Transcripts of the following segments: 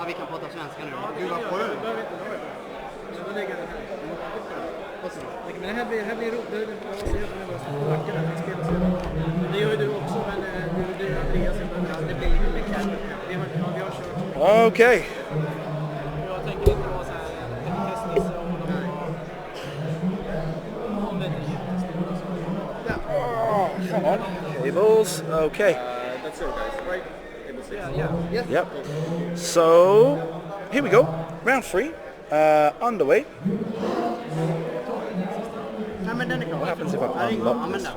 vi kan prata svenska nu. Du var skönt. Men det här blir roligt. Det gör ju du också, men du Andreas det blir lite mer kärlek. Vi har kört. Okej. Jag tänker inte vara så här en testnisse och någon vet inte. Come on. Cables. Okay. That's it, guys, right? Cable 6. Yeah. Yep. So, here we go. Round 3. Underway. Ja, men den är klar. What happens if I Ja, unlock men this? då.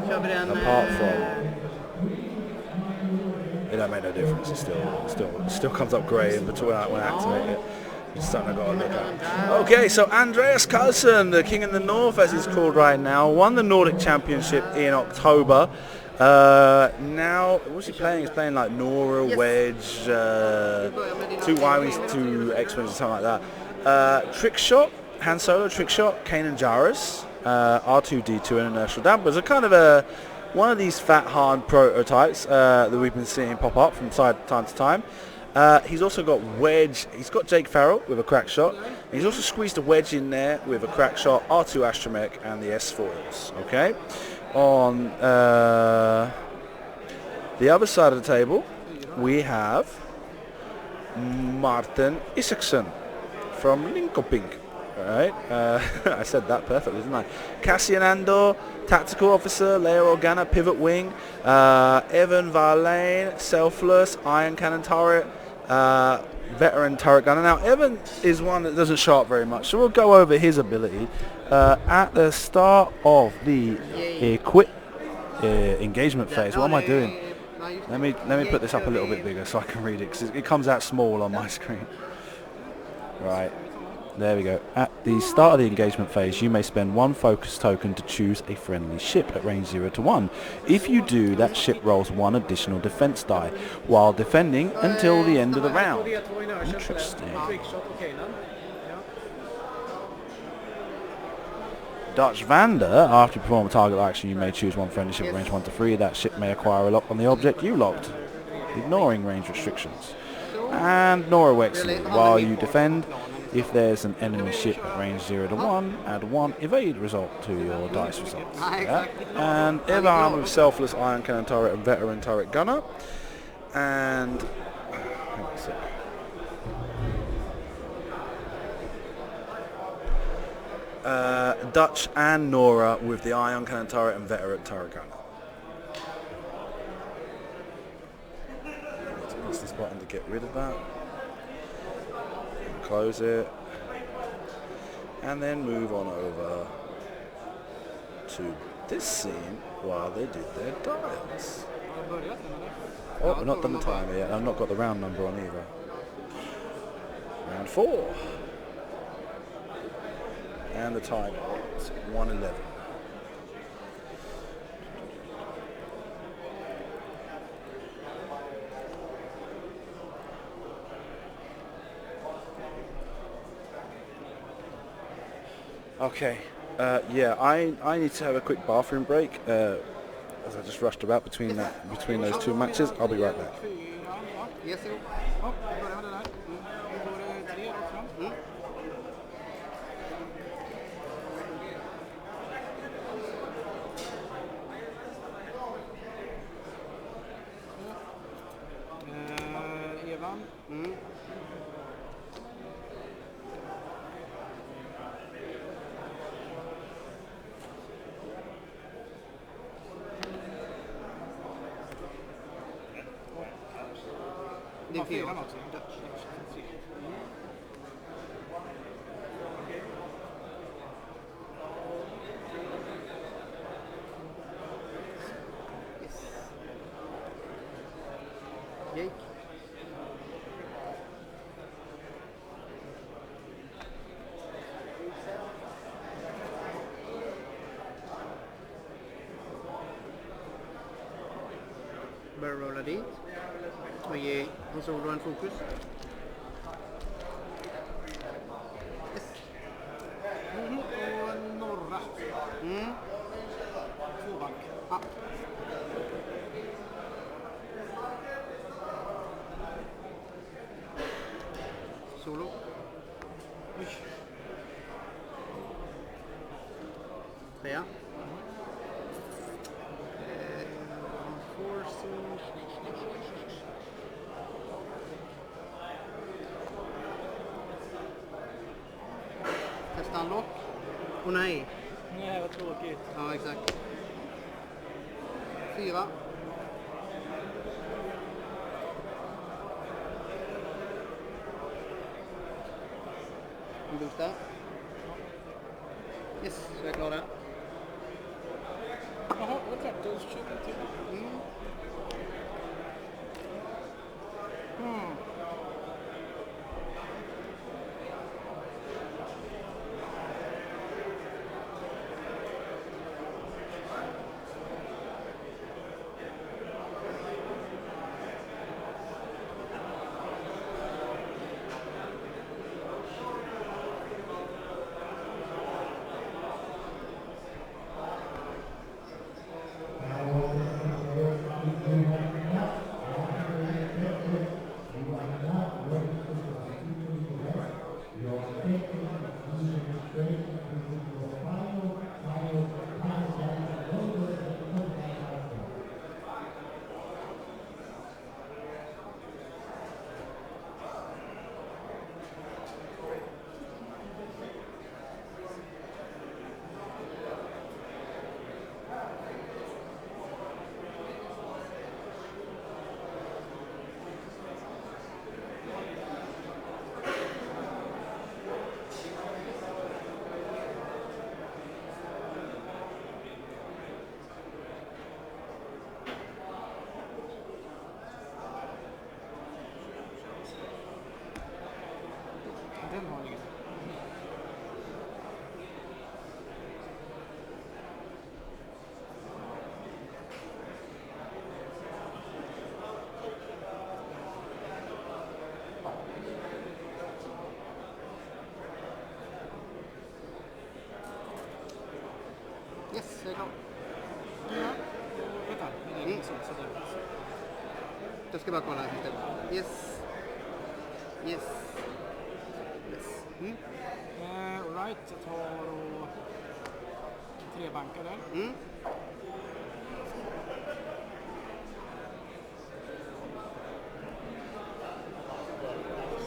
Kör vi den... Apart from... It don't make no difference. It still comes up grey in between when I activate it. It's something I got to look at. Okay, so Andreas Karlsson, the King in the North, as he's called right now, won the Nordic Championship in October. Now, what's he playing? He's playing like Nora, Wedge, 2 Y-wings, 2 X-wings, or something like that. Trick shot, Han Solo trick shot, Kanan Jarrus, R2D2 and inertial dampers are kind of one of these fat Han prototypes that we've been seeing pop up from time to time. He's also got Wedge, he's got Jake Farrell with a crack shot. He's also squeezed a Wedge in there with a crack shot, R2 Astromech and the S-foils, okay? On the other side of the table, we have Marten Isaksson from Linköping. Right, I said that perfectly, didn't I? Cassian Andor, Tactical Officer, Leia Organa, Pivot Wing, Evan Varlane, Selfless, Iron Cannon Turret, Veteran Turret Gunner. Now, Evan is one that doesn't show up very much, so we'll go over his ability. At the start of the engagement phase, what am I doing? Let me put this up a little bit bigger so I can read it, because it comes out small on my screen. Right. There we go. At the start of the engagement phase, you may spend 1 focus token to choose a friendly ship at range 0 to 1. If you do, that ship rolls 1 additional defense die while defending until the end of the round. Interesting. Dutch Vander, after you perform a target action, you may choose 1 friendly ship at range 1 to 3. That ship may acquire a lock on the object you locked, ignoring range restrictions. And Nora Wexley, while you defend, if there's an enemy ship at range 0 to 1, add 1 evade result to your dice results. Yeah. And Evan with Selfless, Iron Cannon Turret and Veteran Turret Gunner. And hang on a sec. Dutch and Nora with the Iron Cannon Turret and Veteran Turret Gunner. Press this button to get rid of that. Close it. And then move on over to this scene while they did their dials. Oh, we've not done the timer yet. I've not got the round number on either. Round 4. And the time is 1:11. Okay, yeah, I need to have a quick bathroom break as I just rushed about between those 2 matches. I'll be right back. Evan. Det är 4 också. Jake. Börjar rulla dit. Och ge en solo en fokus. Yes. Och norra. 2 bank. Ja. solo. Oj. 3. Forcing. Testa unlock. Åh nej. Nej, vad tråkigt. Ja, exakt. 4. En boost där. Yes, så är jag klar där. Jaha, det var klart. Då kör vi till. Den har ingen. Yes, jag är klar. Ja. Vänta, det är så där. Jag ska bara kolla här istället. Yes. Yes. Yes. All right, jag tar och 3 bankar där.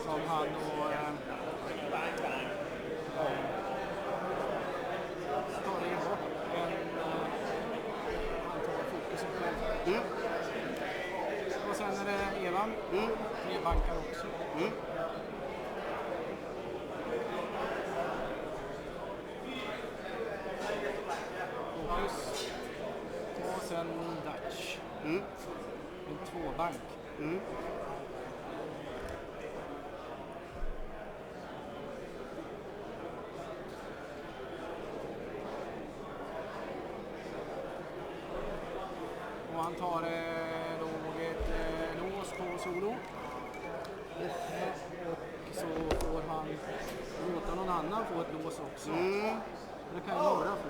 Som han och tar in bort han tar fokusen själv. Och sen är det Evan. 3 bankar också. Fokus. Och sen Dutch. En 2-bank. Och han tar nog ett lås på solo. Och så får han låta någon annan få ett lås också. Det kan ju några få.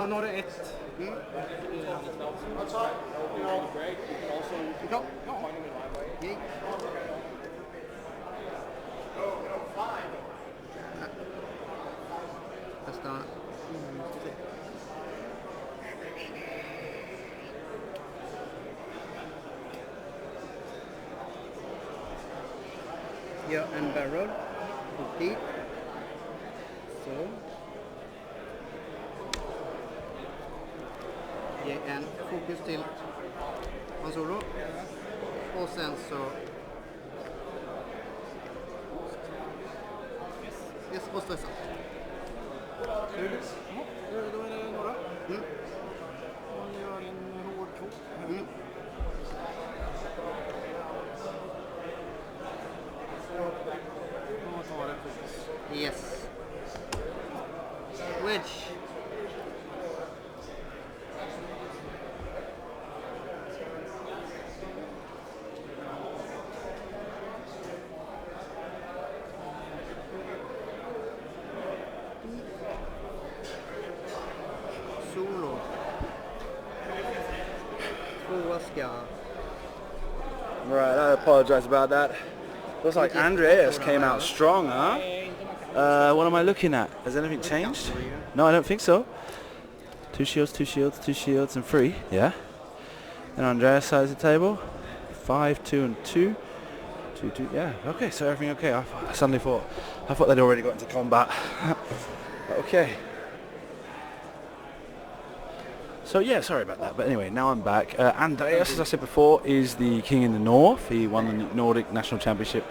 Några 1. That's right. You're on the break. You can also Ja. point them in my way. Yay. Testa. Gör en barrel. Och dit. Så. Ge en fokus till Han Solo. Och sen så... Yes, och stressa. Då är det några. Man gör en hård kvot. Och tar en fokus. Yes. Wedge. Solo. Tvåa ska. Right, I apologize about that. Looks like Andreas came out strong, huh? What am I looking at? Has anything changed? No, I don't think so. 2 shields, 2 shields, 2 shields, and 3. Yeah. And Andreas side of the table. 5, 2, and 2. 2, 2. Yeah. Okay. So everything okay. I suddenly thought they'd already got into combat. Okay. So yeah, sorry about that. But anyway, now I'm back. Andreas, as I said before, is the king in the north. He won the Nordic National Championship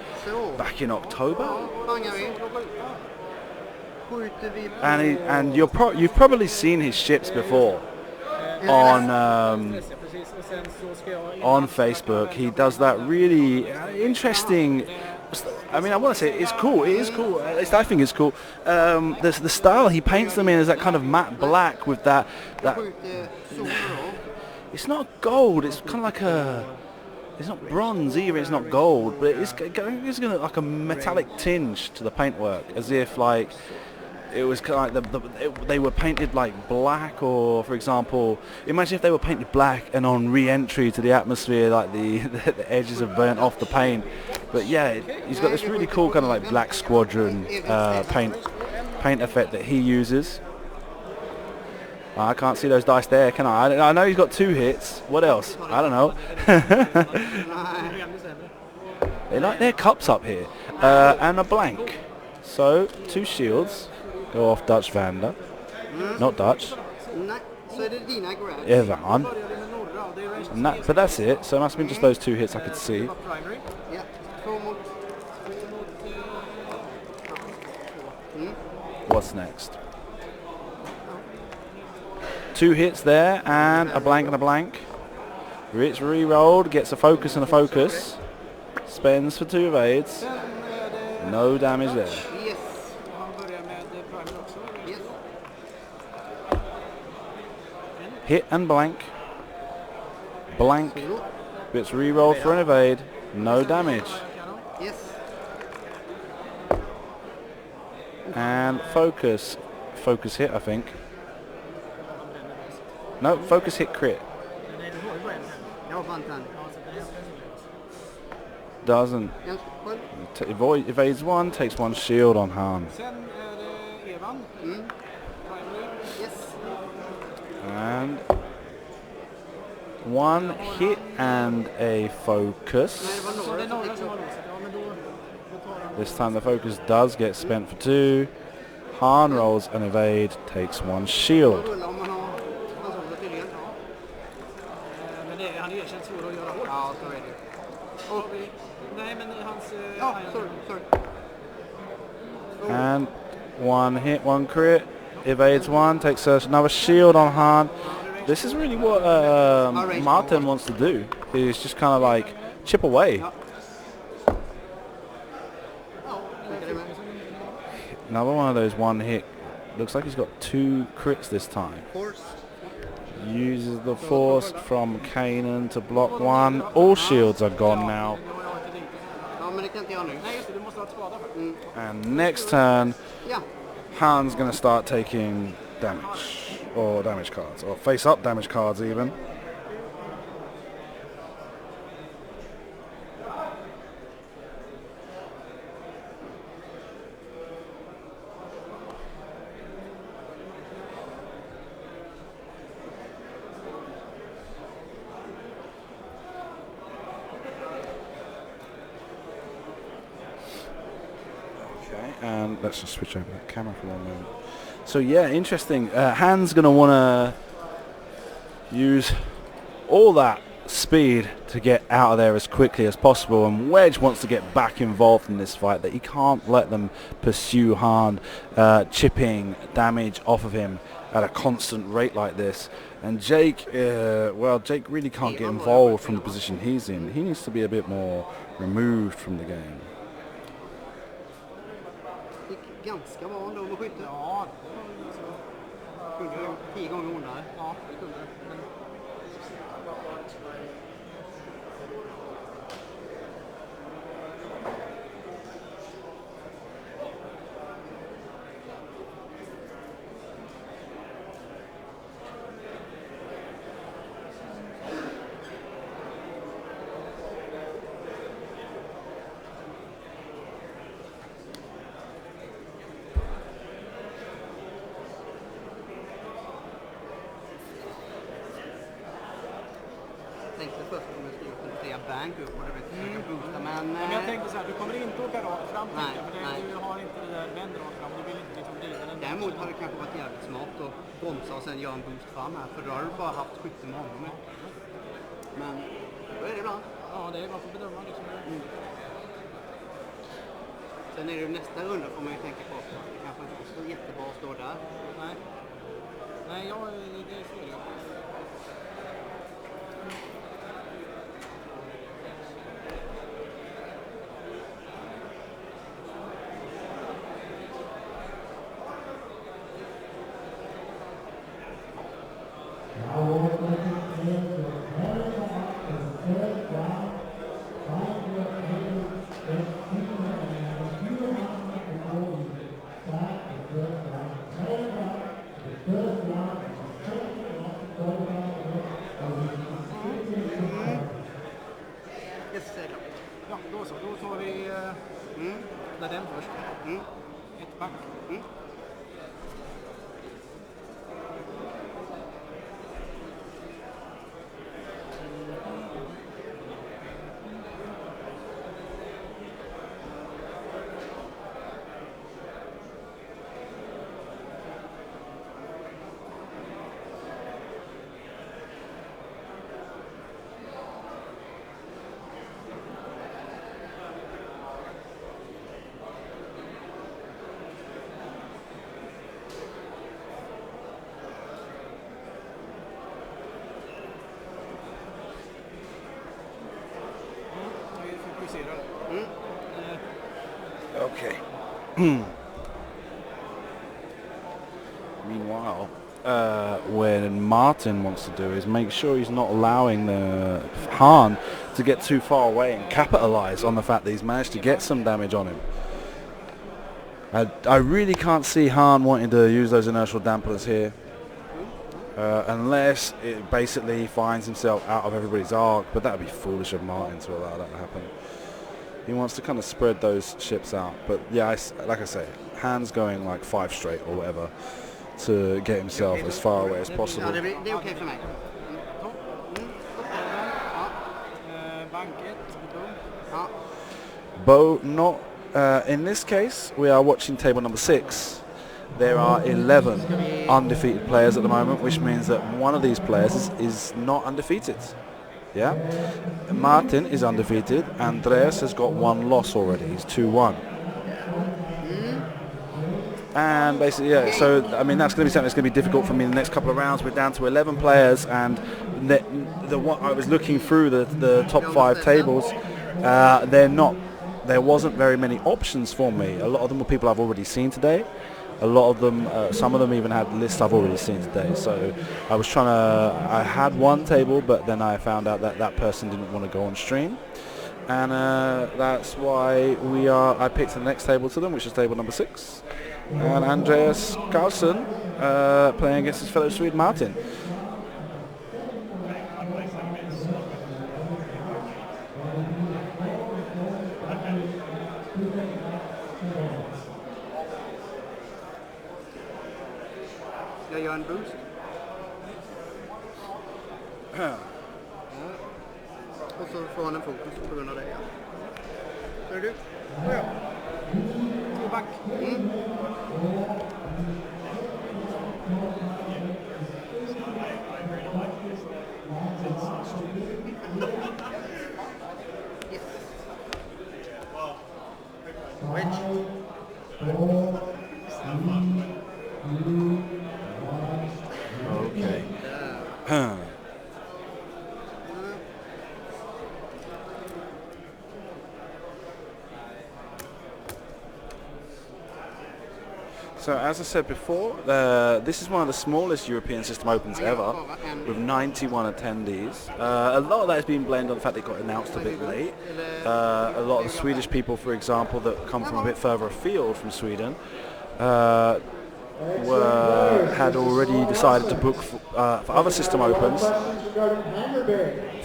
back in October. And you've probably seen his ships before on Facebook. He does that really interesting. I mean, I want to say it's cool. It is cool. At least I think it's cool. The style he paints them in is that kind of matte black with that. It's not gold. It's kind of like a. It's not bronze either. It's not gold, but it's got like a metallic tinge to the paintwork, as if like. It was kind of like they were painted like black, or for example, imagine if they were painted black and on re-entry to the atmosphere, like the edges have burnt off the paint. But yeah, he's got this really cool kind of like black squadron paint effect that he uses. I can't see those dice there, can I? I know he's got 2 hits. What else? I don't know. They like their cups up here, and a blank. So 2 shields. Go off Dutch Vander. Not Dutch. Evan. But that's it. So it must have been just those 2 hits I could see. What's next? 2 hits there, and a blank and a blank. It's re-rolled, gets a focus and a focus. Spends for 2 evades. No damage there. Hit and blank. Blank. Gets re-rolled for an evade. No damage. And focus. Focus hit, I think. No, focus hit crit. Doesn't. Evades 1, takes 1 shield on harm. And 1 hit and a focus. This time the focus does get spent for 2. Han rolls an evade, takes 1 shield. And 1 hit, 1 crit. Evades 1, takes another shield on Han. This is really what Marten wants to do. Is just kind of like chip away. Another one of those 1 hit. Looks like he's got 2 crits this time. Uses the force from Kanan to block 1. All shields are gone now. And next turn, Han's going to start taking damage, or damage cards, or face-up damage cards even. And let's just switch over the camera for 1 moment. So yeah, interesting. Han's going to want to use all that speed to get out of there as quickly as possible, and Wedge wants to get back involved in this fight, that he can't let them pursue Han, chipping damage off of him at a constant rate like this. And Jake, well, Jake really can't get involved from the position he's in. He needs to be a bit more removed from the game. Ganska bra ändå med skytte. Ja, det kunde 10 gånger ondare. Ja, det kunde det. kommer jag skriva upp fler bank upp och det vet försöka boosta. Men jag tänkte så här, du kommer inte åka rakt fram, nej, för du har inte det där vänd rakt fram. Du vill inte liksom vrida den. Däremot har det kanske varit jävligt smart att bromsa och sen göra en boost fram här. För då har du bara haft skytte med honom. Men då är det ibland. Ja, det är bara för att bedöma liksom. Sen är det ju nästa runda får man ju tänka på. Det kanske inte är så jättebra att stå där. Nej. Nej, det är fel. Ja, då så. Då tar vi den först. Ett back. Okay. Meanwhile, what Marten wants to do is make sure he's not allowing the Hahn to get too far away and capitalize on the fact that he's managed to get some damage on him. I really can't see Hahn wanting to use those inertial dampeners here. Unless it basically finds himself out of everybody's arc, but that would be foolish of Marten to allow that to happen. He wants to kind of spread those ships out, but yeah, like I say, Hahn's going like 5 straight or whatever to get himself as far away as possible. Ja, det är okej för mig. Bo, not in this case. We are watching table number 6. There are 11 undefeated players at the moment, which means that one of these players is not undefeated. Yeah, Marten is undefeated. Andreas has got 1 loss already. He's 2-1. And basically, yeah, so I mean that's going to be something that's going to be difficult for me in the next couple of rounds. We're down to 11 players, and I was looking through the top 5 tables. There wasn't very many options for me. A lot of them were people I've already seen today. A lot of them, some of them even had lists I've already seen today. So I had one table, but then I found out that that person didn't want to go on stream. And that's why I picked the next table to them, which is table number 6. And Andreas Karlsson playing against his fellow Swede Marten. Jag gör en boost. Och så får han en fokus på grund av det. Hör du? Ja. Och back. Yes. Wedge. Okay. So as I said before, this is one of the smallest European System Opens ever, with 91 attendees. A lot of that has been blamed on the fact it got announced a bit late. A lot of the Swedish people, for example, that come from a bit further afield from Sweden, had already decided to book for other System Opens,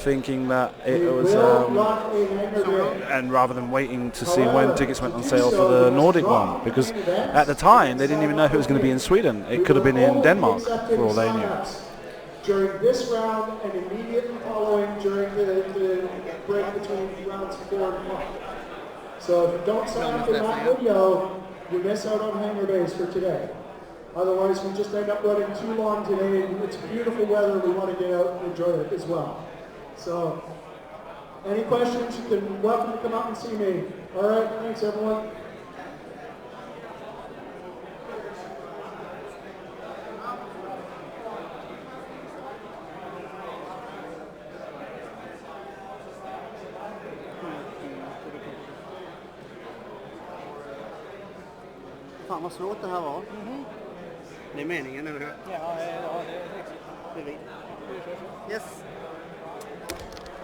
thinking that it was, and rather than waiting to see when tickets went on sale for the Nordic one, because at the time they didn't even know if it was going to be in Sweden. It could have been in Denmark, for all they knew. during this round and immediately following during the break between rounds 4 and 5. So if you don't sign up in that window, you miss out on hanger days for today. Otherwise, we just end up running too long today. It's beautiful weather. We want to get out and enjoy it as well. So, any questions, you can welcome to come up and see me. All right, thanks everyone. Fan vad svårt det här var. Det är meningen, eller hur? Ja, det är riktigt. Det är vi. Yes.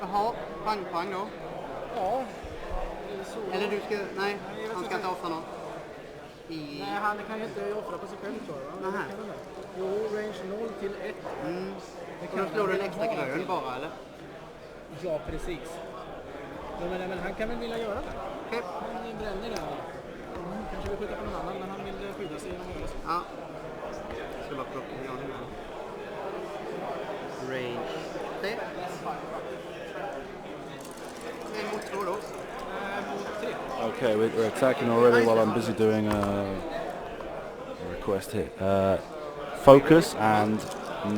Jaha, pang då. Ja. Eller du ska, nej, han ska inte offra något. Nej, han kan ju inte offra på sig själv, tror jag. Nähä. Jo, range 0 till 1. Kan du slå den extra grön bara, eller? Ja, precis. Ja, men han kan väl vilja göra det. Okej. Han bränner där. Kanske vill skjuta på någon annan, men han vill skydda sig genom att göra så. Ja. Jag ska bara plocka en graning här. Range 3. Mot 2 då. Mot 3. Okay, we're attacking already while I'm busy doing a request here. Focus and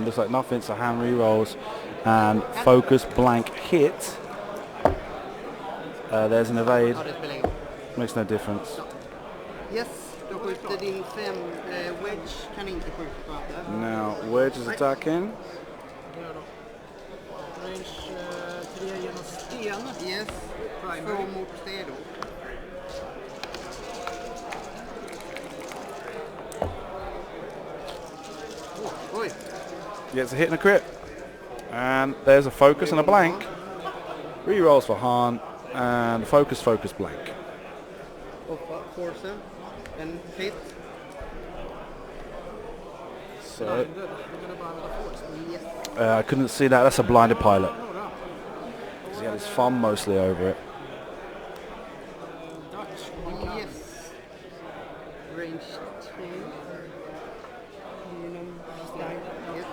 looks like nothing, so hand re-rolls and focus blank hit. There's an evade. Ja, det spelar ingen. Makes no difference. Yes, då skjuter din 5 wedge kan inte skjuta där. Now, Wedge is attacking. Gör då. Range 3 genom sten. Yes, 2 mot 3 då. Oj. Gets a hit and a crit. And there's a focus and a blank. Re-rolls for Han. And focus blank. Och force. En hit. So, Yes. I couldn't see that. That's a blinded pilot. 'Cause he had his thumb mostly over it. Yes. Range 2. Yes.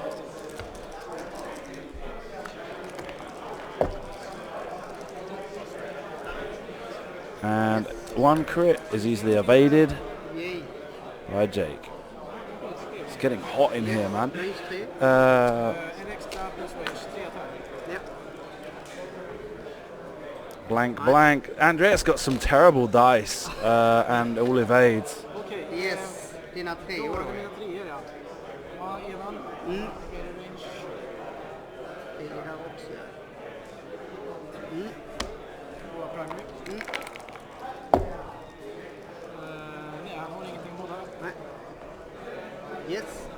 And one crit is easily evaded Yay. by Jake. It's getting hot in here, man. Range 3. En extra plus range 3 attack. Yep. Blank. Andreas got some terrible dice and all evades. Okej. Yes. Dina 3 Då år var då. det mina 3 ja. Ja, Evan. Mm. Okej, range. Det är det här också. Bra primary. Nej, han har ingenting på det. Nej. Yes.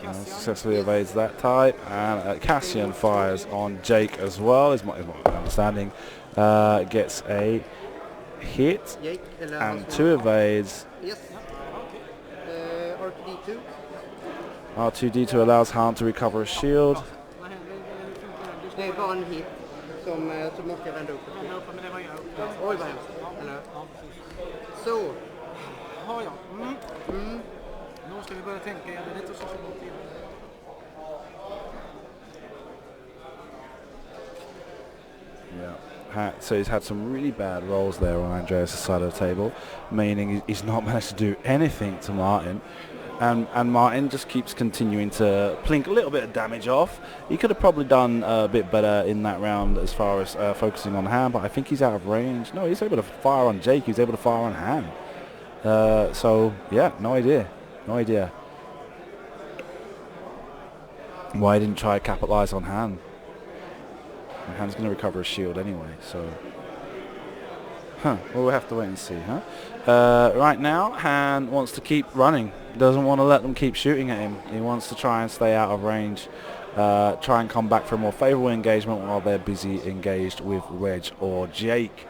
Cassian. Successfully evades that type, and Cassian fires on Jake as well, is my understanding. Gets a hit Jake, eller and hans 2 evades. Yes. RTD2. R2D2 allows Han to recover a shield. Det är bara en hit som så måste jag vända upp. Vända upp, men det var jag. Oj vad hemskt. Eller? Ja, precis. Så. Ja. Nu ska vi börja tänka. Är det rätt och så långt in? Yeah. So he's had some really bad rolls there on Andreas' side of the table, meaning he's not managed to do anything to Marten. And Marten just keeps continuing to plink a little bit of damage off. He could have probably done a bit better in that round as far as focusing on Han, but I think he's out of range. No, he's able to fire on Jake, he's able to fire on Han. So, yeah, no idea. Why he didn't try to capitalize on Han. And Han's going to recover a shield anyway, so... Well, we'll have to wait and see, huh? Right now, Han wants to keep running. Doesn't want to let them keep shooting at him. He wants to try and stay out of range. Try and come back for a more favourable engagement while they're busy engaged with Wedge or Jake.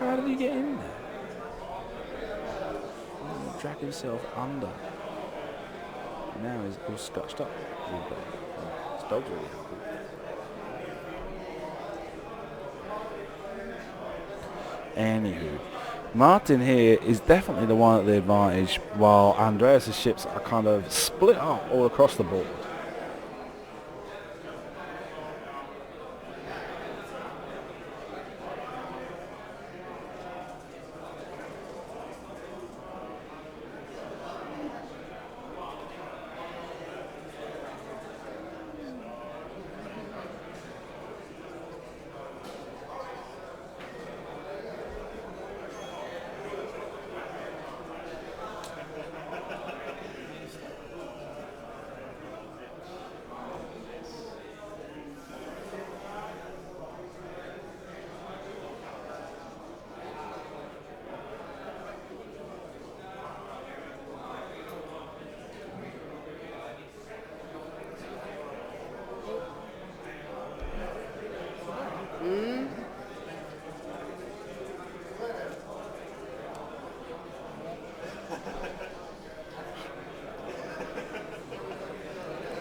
How did he get in there? Oh, drag himself under. Now he's all scotched up. His dog's really happy. Anywho, Martin here is definitely the one at the advantage, while Andreas' ships are kind of split up all across the board.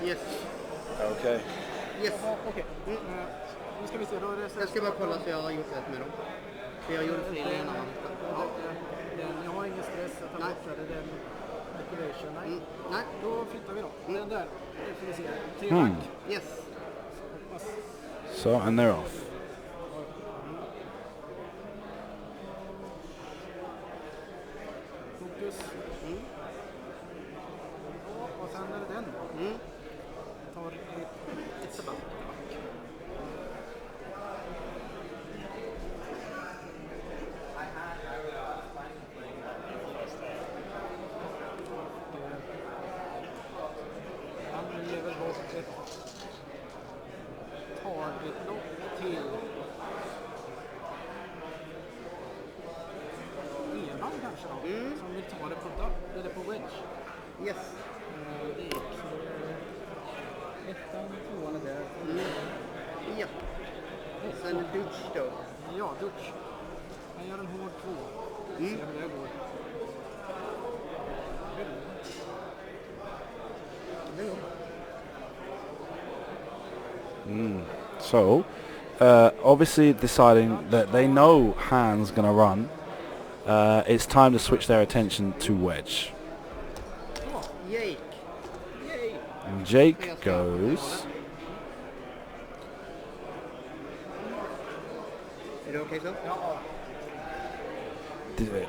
Yes. Okay. Yes. Okej. Nu ska vi se. Då är det Jag ska bara kolla så jag har gjort rätt med dem. För jag gjorde fel i en annan. Ja. Jag har ingen stress att ta bort det. Den activation. Nej. Nej. Då flyttar vi då. Den där. Det får vi se. 3 back. Yes. So, and they're off. Fokus. Och sen är det den. Tar lite back. Han ger väl bort ett targetlock till Evan kanske då, som vill ta det på duck eller på wedge. Yes. Det gick så ettan, tvåan är där. Ja. Sen Dutch då. Ja, Dutch. Han gör en hård 2. Se hur det går. So, obviously deciding that they know Han's going to run, it's time to switch their attention to wedge. Jake. And Jake goes... Är det okej så? Ja.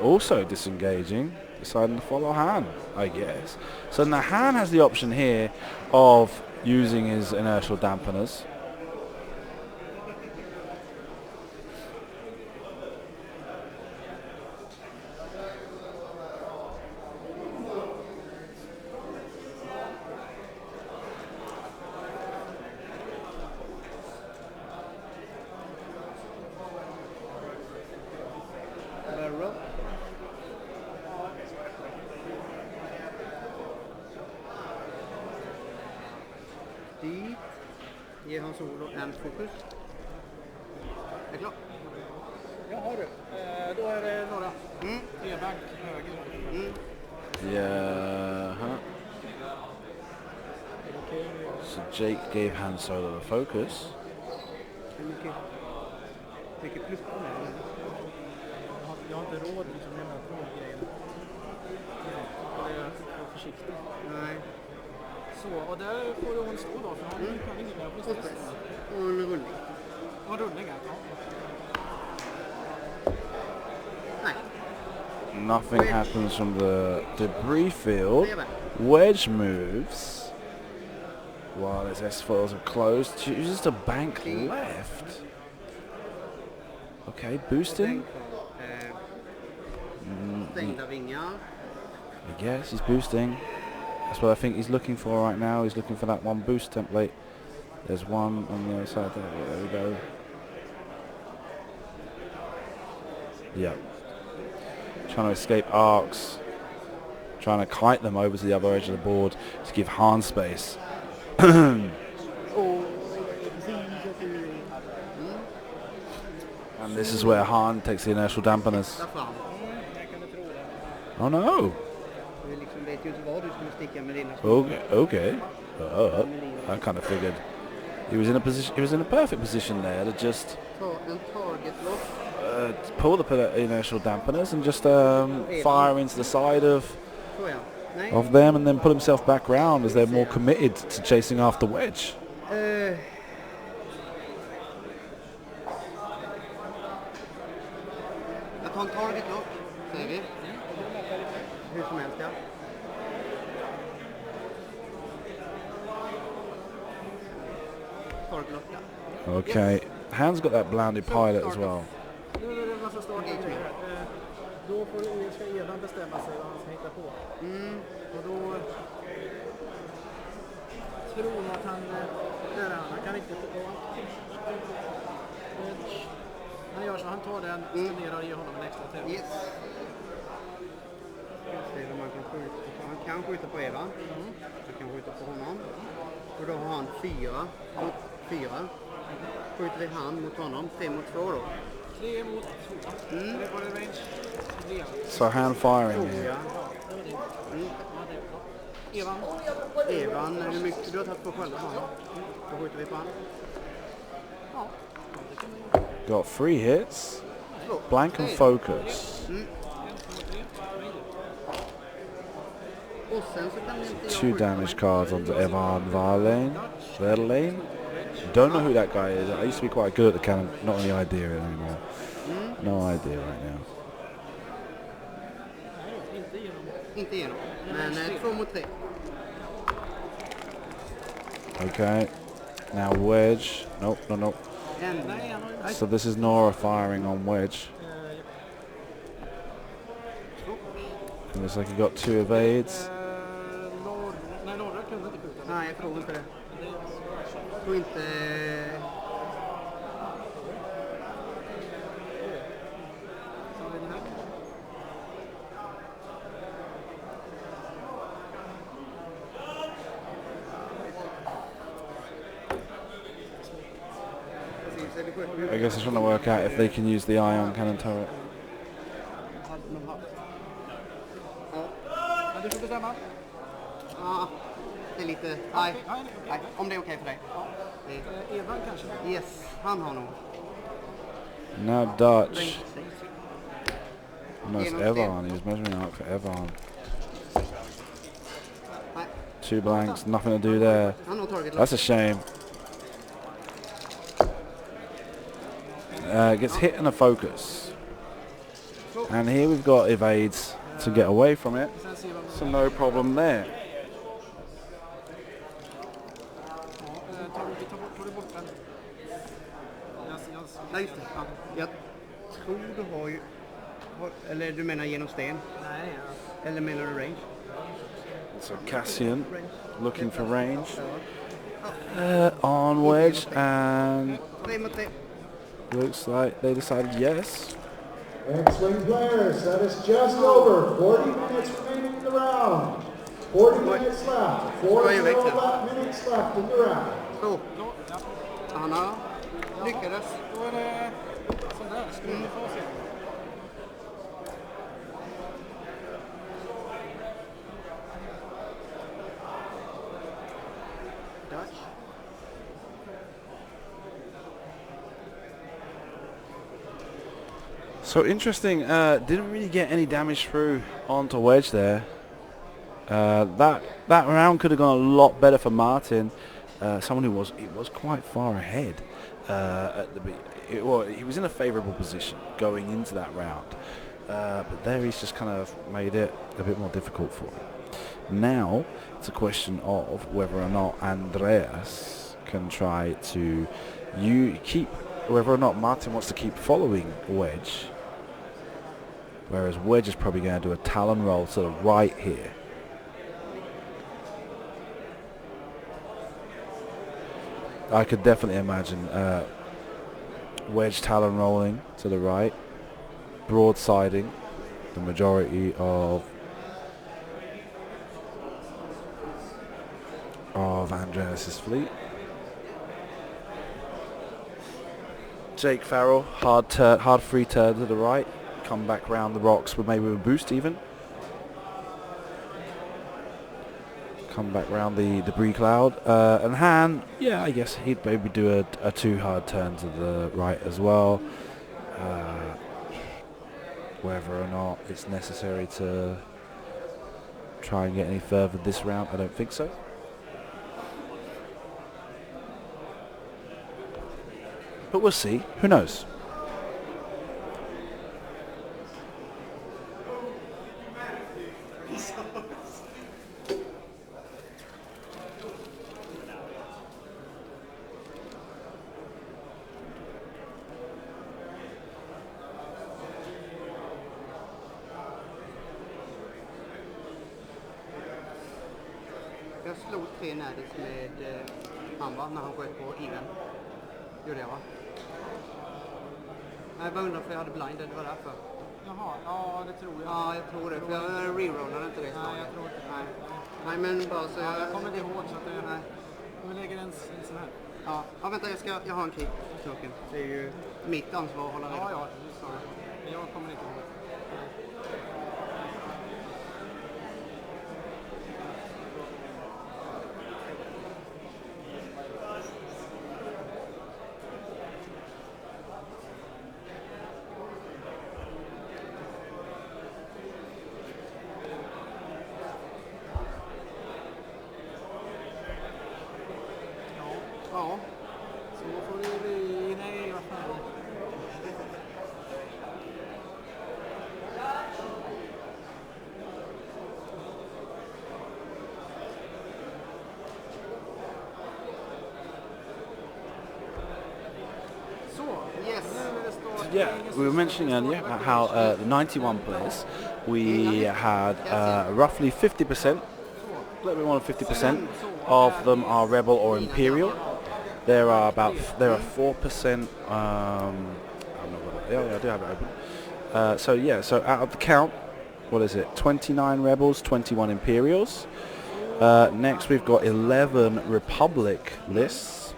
Also disengaging, deciding to follow Han, I guess. So now Han has the option here of using his inertial dampeners. Barrel. Dit. Ge han solo en fokus. Är klart? Ja, har du. Då är det några. 3 back höger. Yeah. So Jake gave Han Solo the focus. Hur mycket plus på det? Jag har inte råd liksom, med de här frågegrejerna. Jag är för försiktig. Nej. Så, och där får hon stå då, för hon kan ingen mer på stress. Och en rullning. Och rullning här. Nej. Nothing happens from the debris field. Wedge moves. While his S-foils are closed, chooses to bank left. Okay, boosting. Stängda vingar. I guess he's boosting. That's what I think he's looking for right now. He's looking for that one boost template. There's one on the other side there. There we go. Yep. Trying to escape arcs. Trying to kite them over to the other edge of the board to give Han space. And this is where Han takes the inertial dampeners. Där fram. Jag kunde tro det. Oh no. Du liksom vet ju inte vad du skulle sticka med dina Okay. I kind of figured he was in a position. He was in a perfect position there to just Ta en target lock. pull the inertial dampeners and just fire into the side of Så ja. Nej. them, and then put himself back round as they're more committed to chasing after Wedge. Jag tar en target lock, säger vi. Hur som helst, ja. Target lock, ja. Okay, Han's got that blinded pilot as well. Nu är det en massa startgrejer. Då ska Evan bestämma sig vad han ska hitta på. Och då tror man att han kan riktigt han gör så, han tar den, spenderar och ger honom en extra tävling. Yes. Se hur man kan skjuta. Han kan skjuta på Eva. Han kan skjuta på honom. Och då har han 4 mot 4. Skjuter vi hand mot honom, 3 mot 2 då. 3 mot 2. Det var det range. So hand firing here. Evan, hur mycket du har tagit på själva han? Då skjuter vi på han. Got 3 hits. Blank and focus. Och sen så kan vi inte 2 damage cards onto Evan Verlaine. Don't know who that guy is. I used to be quite good at the cannon. Not any idea anymore. No idea right now. Inte igenom. Men 2 mot 3. Okay. Now Wedge. Nope. So this is Nora firing on Wedge. It looks like he got 2 evades. Nej, Norra kunde inte skjuta. Nej, jag tror inte det. Jag tror inte... I guess they're trying to work out if they can use the ion cannon turret. Men du får bestämma. Ja, det är lite... Nej, om det är okej för dig. Evan kanske? Yes, han har nog. Now Dutch. Almost Evan. He was measuring out for Evan. 2 blanks, nothing to do there. Han har target lock. That's a shame. Gets hit in the focus. And here we've got evades to get away from it. So no problem there. Tar du bort den? Nej, just det. Ja. Jag tror du har ju... Eller du menar genom sten? Nej, Eller menar du range? So Cassian looking for range on Wedge, and 3 mot 3. looks like they decided yes. X-Wing players, that is just over. 40 minutes remaining in the round. 40 minutes left. 40 minutes left in the round. Så. Anna lyckades. Då är det sån där, skulle du få se. So interesting, didn't really get any damage through onto Wedge there. That round could have gone a lot better for Martin. Someone who was quite far ahead at the he was in a favourable position going into that round, but there he's just kind of made it a bit more difficult for him. Now it's a question of whether or not Andreas can try to whether or not Martin wants to keep following Wedge, whereas Wedge is probably going to do a talon roll to the right here. I could definitely imagine Wedge talon rolling to the right, broadsiding the majority of Andreas's fleet. Jake Farrell, hard free turn to the right. Come back round the rocks with maybe a boost even. Come back round the debris cloud. And Han, yeah, I guess he'd maybe do a 2 hard turn to the right as well. Whether or not it's necessary to try and get any further this round, I don't think so. But we'll see. Who knows? Jag slog 3 närdigt med han va, när han sköt på even. Gjorde jag va? Jag bara undrar för jag hade blind, det var därför. Jaha, ja det tror jag. Ja, jag tror det, för jag rerollade inte det. Nej, jag tror inte. Nej, men bara så Jag kommer inte ihåg så att det... Nej. Vi lägger en sån här. Ja, vänta, jag har en kit på snoken. Det är ju mitt ansvar att hålla reda. Ja, sorry. Jag kommer inte ihåg. Ja. Så får det bli... Nej, vad fan. Så, Yes. Yeah, we were mentioning earlier about how the 91 players, we had roughly 50%, a little bit more than 50% of them are Rebel or Imperial. There are 4%. I'm not gonna, yeah, I do have it open. So out of the count, what is it? 29 Rebels, 21 Imperials. Next we've got 11 Republic lists.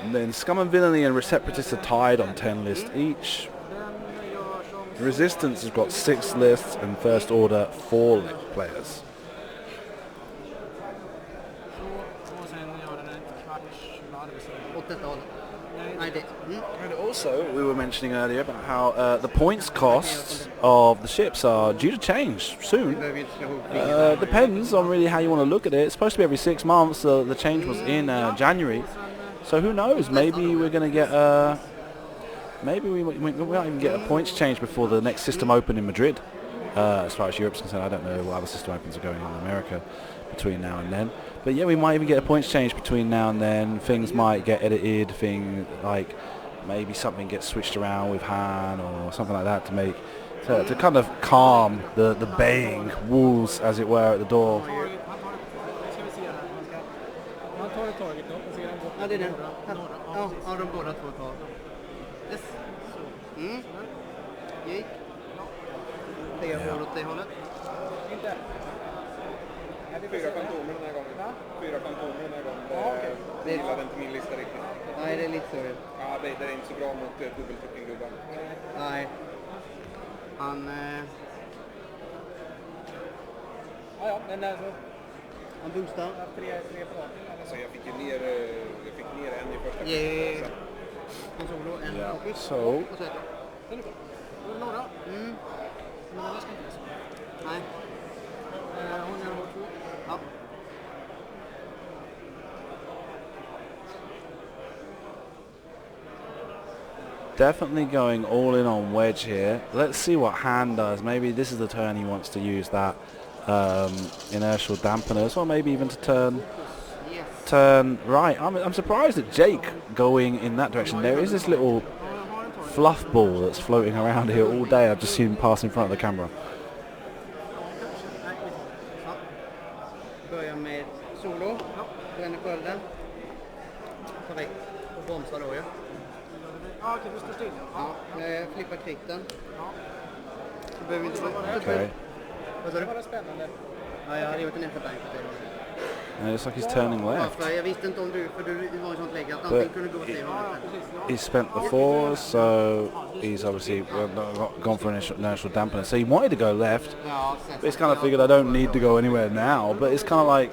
And then Scum and Villainy and Separatists are tied on 10 lists each. Resistance has got 6 lists and First Order 4 players. Och sen gör den ett kvartsvarv. Åt detta hållet. Nej, det. And also, we were mentioning earlier about how the points costs of the ships are due to change soon. Depends on really how you want to look at it. It's supposed to be every 6 months. The change was in January. So who knows? Maybe we're going to get maybe we might even get a points change before the next system open in Madrid. As far as Europe's concerned, I don't know what other system opens are going on in America between now and then. But yeah, we might even get a points change between now and then. Things might get edited. Things like maybe something gets switched around with Han or something like that to make to kind of calm the baying wolves, as it were, at the door. Man tar ett target då och ser den Ja, det är den. Ja, de båda två tar. Yes. Gick. Det går åt det hållet. Inte. 4 fantomer den här gången. 4 fantomer den här gången. Ja, okej. Det gillade inte min lista riktigt. Nej, det är lite så. Ja, det är inte så bra mot dubbeltryckning-gubbar. Nej. Han... Ja, men alltså... Han boostar. 3 på. Alltså jag fick ner en i första Yeah. Han solo, en Yeah. fokus. So Och så ett. Den är bra. Då är det några. Men alla ska inte läsa. Nej. Hon gör hårt 2. Ja. definitely going all in on wedge here. Let's see what Han does. Maybe this is the turn he wants to use that inertial dampeners, or maybe even to turn right. I'm surprised at Jake going in that direction. There is this little fluff ball that's floating around here all day. I've just seen him pass in front of the camera. Börjar med solo. Bränner skölden. Tar väck och bromsar då ju. Ja, okej, du står still. Ja, flippar kritten. Ja. Du behöver inte... Okay. Vad sa du? Det var spännande. Ja, jag hade gjort en efterbank på det. And it looks like he's turning left. Jag visste inte om du, för du var i sånt läge att antingen kunde gå åt det hållet. He spent the 4, so he's obviously gone for an initial dampener. So he wanted to go left, but he's kind of figured I don't need to go anywhere now. But it's kind of like,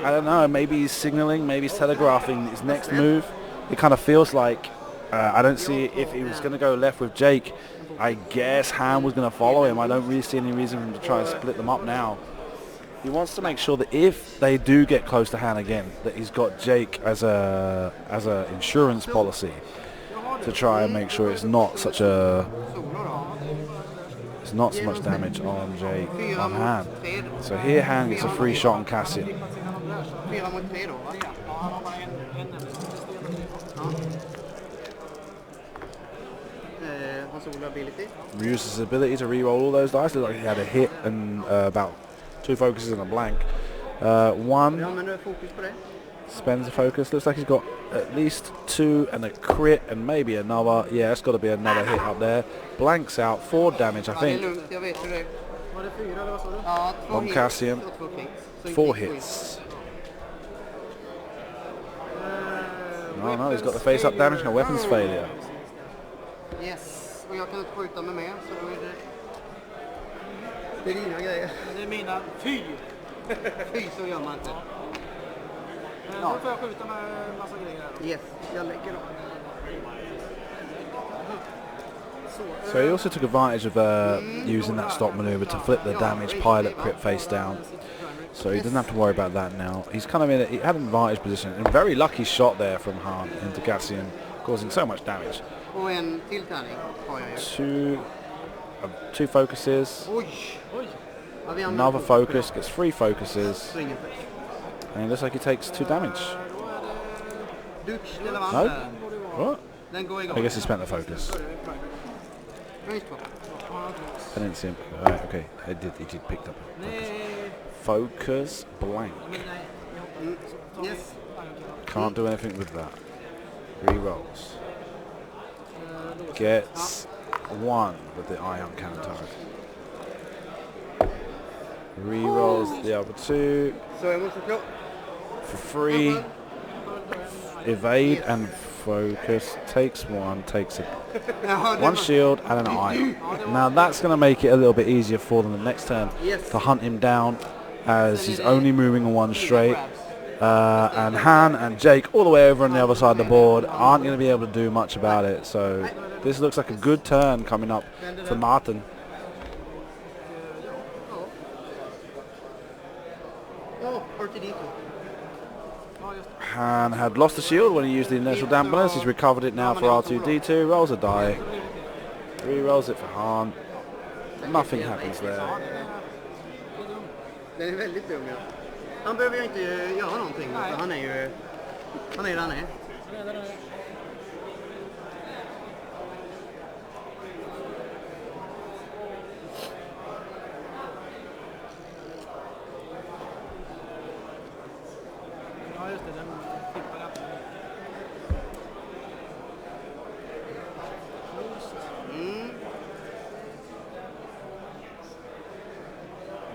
I don't know, maybe he's signaling, maybe he's telegraphing his next move. It kind of feels like, I don't see if he was going to go left with Jake, I guess Han was going to follow him. I don't really see any reason for him to try and split them up now. He wants to make sure that if they do get close to Han again, that he's got Jake as a insurance policy to try and make sure it's not so much damage on Jake on Han. So here Han gets a free shot on Cassian. 4 mot 3 då, va? Hans Ola ability. Uses his ability to re-roll all those dice. Looked like he had a hit and about 2 focuses and a blank. One spends a focus. Looks like he's got at least 2 and a crit and maybe another. Yeah, it's got to be another hit up there. Blanks out, 4 damage, I think. On Cassian, 4 hits. No, he's got the face-up damage and a weapons failure. Yes, och jag kan inte skjuta mig med, så då är det är dina grejer. Det är mina. Fy! Fy, så gör man inte. Då får jag skjuta med massa grejer här. Yes, jag lägger dem. So he also took advantage of using that stop maneuver to flip the damaged pilot crit face down. So he doesn't have to worry about that now. He's kind of he had an advantage position. A very lucky shot there from Han into Cassian, causing so much damage. Och en till tärning har jag ju. 2 focuses. Oj! Another focus, gets 3 focuses. And it looks like he takes 2 damage. No? What? I guess he spent the focus. I didn't see him. Right, okay, he did pick up focus. Focus blank. Yes. Can't do anything with that. Re-rolls. Gets 1 with the ion cannon turret. Re-rolls the other 2. Så jag måste slå. For free. Evade and focus. Takes 1, takes it. 1 shield and an ion. Now that's going to make it a little bit easier for them the next turn to hunt him down, as he's only moving on 1 straight. And Han and Jake all the way over on the other side of the board aren't going to be able to do much about it. So this looks like a good turn coming up for Marten. Han had lost the shield when he used the inertial dampeners. He's recovered it now for R2-D2. Rolls a die. Re-rolls it for Han. Nothing happens there. Den är väldigt dum, ja. Han behöver ju inte göra någonting. Han är ju... Han är där han är. Ja, just det. Den tippar rätt.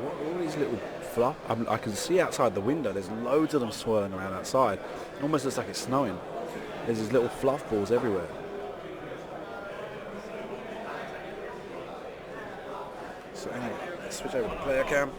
All these little fluff. I can see outside the window. There's loads of them swirling around outside. It almost looks like it's snowing. There's these little fluff balls everywhere. So anyway, let's switch over to player cam.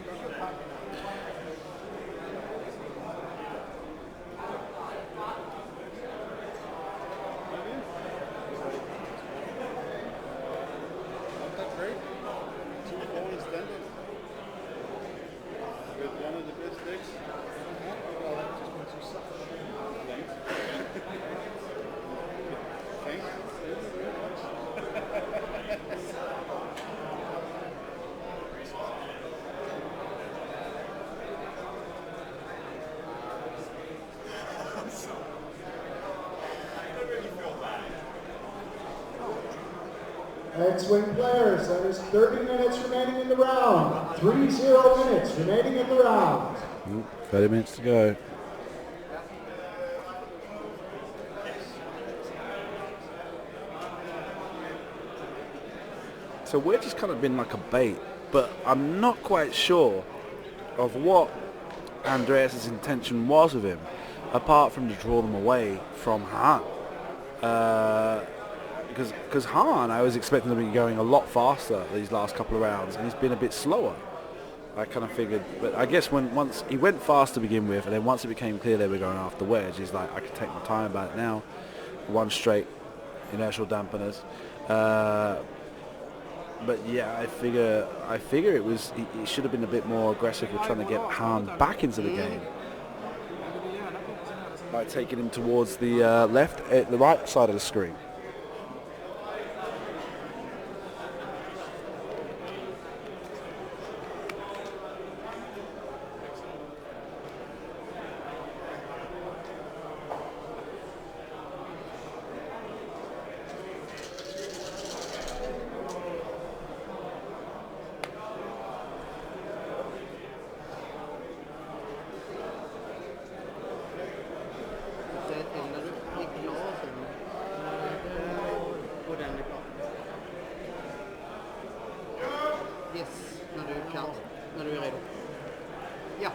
X-Wing players, that is 30 minutes remaining in the round. 30 minutes remaining in the round. 30 minutes to go. So Wedge has kind of been like a bait, but I'm not quite sure of what Andreas' intention was with him, apart from to draw them away from Han. Because Han, I was expecting to be going a lot faster these last couple of rounds, and he's been a bit slower. I kind of figured, but I guess once he went fast to begin with, and then once it became clear they were going after wedge, he's like, I can take my time about it now. One straight inertial dampeners. But yeah, I figure it was he should have been a bit more aggressive with trying to get Han back into the game by taking him towards the the right side of the screen. När du är redo. Ja.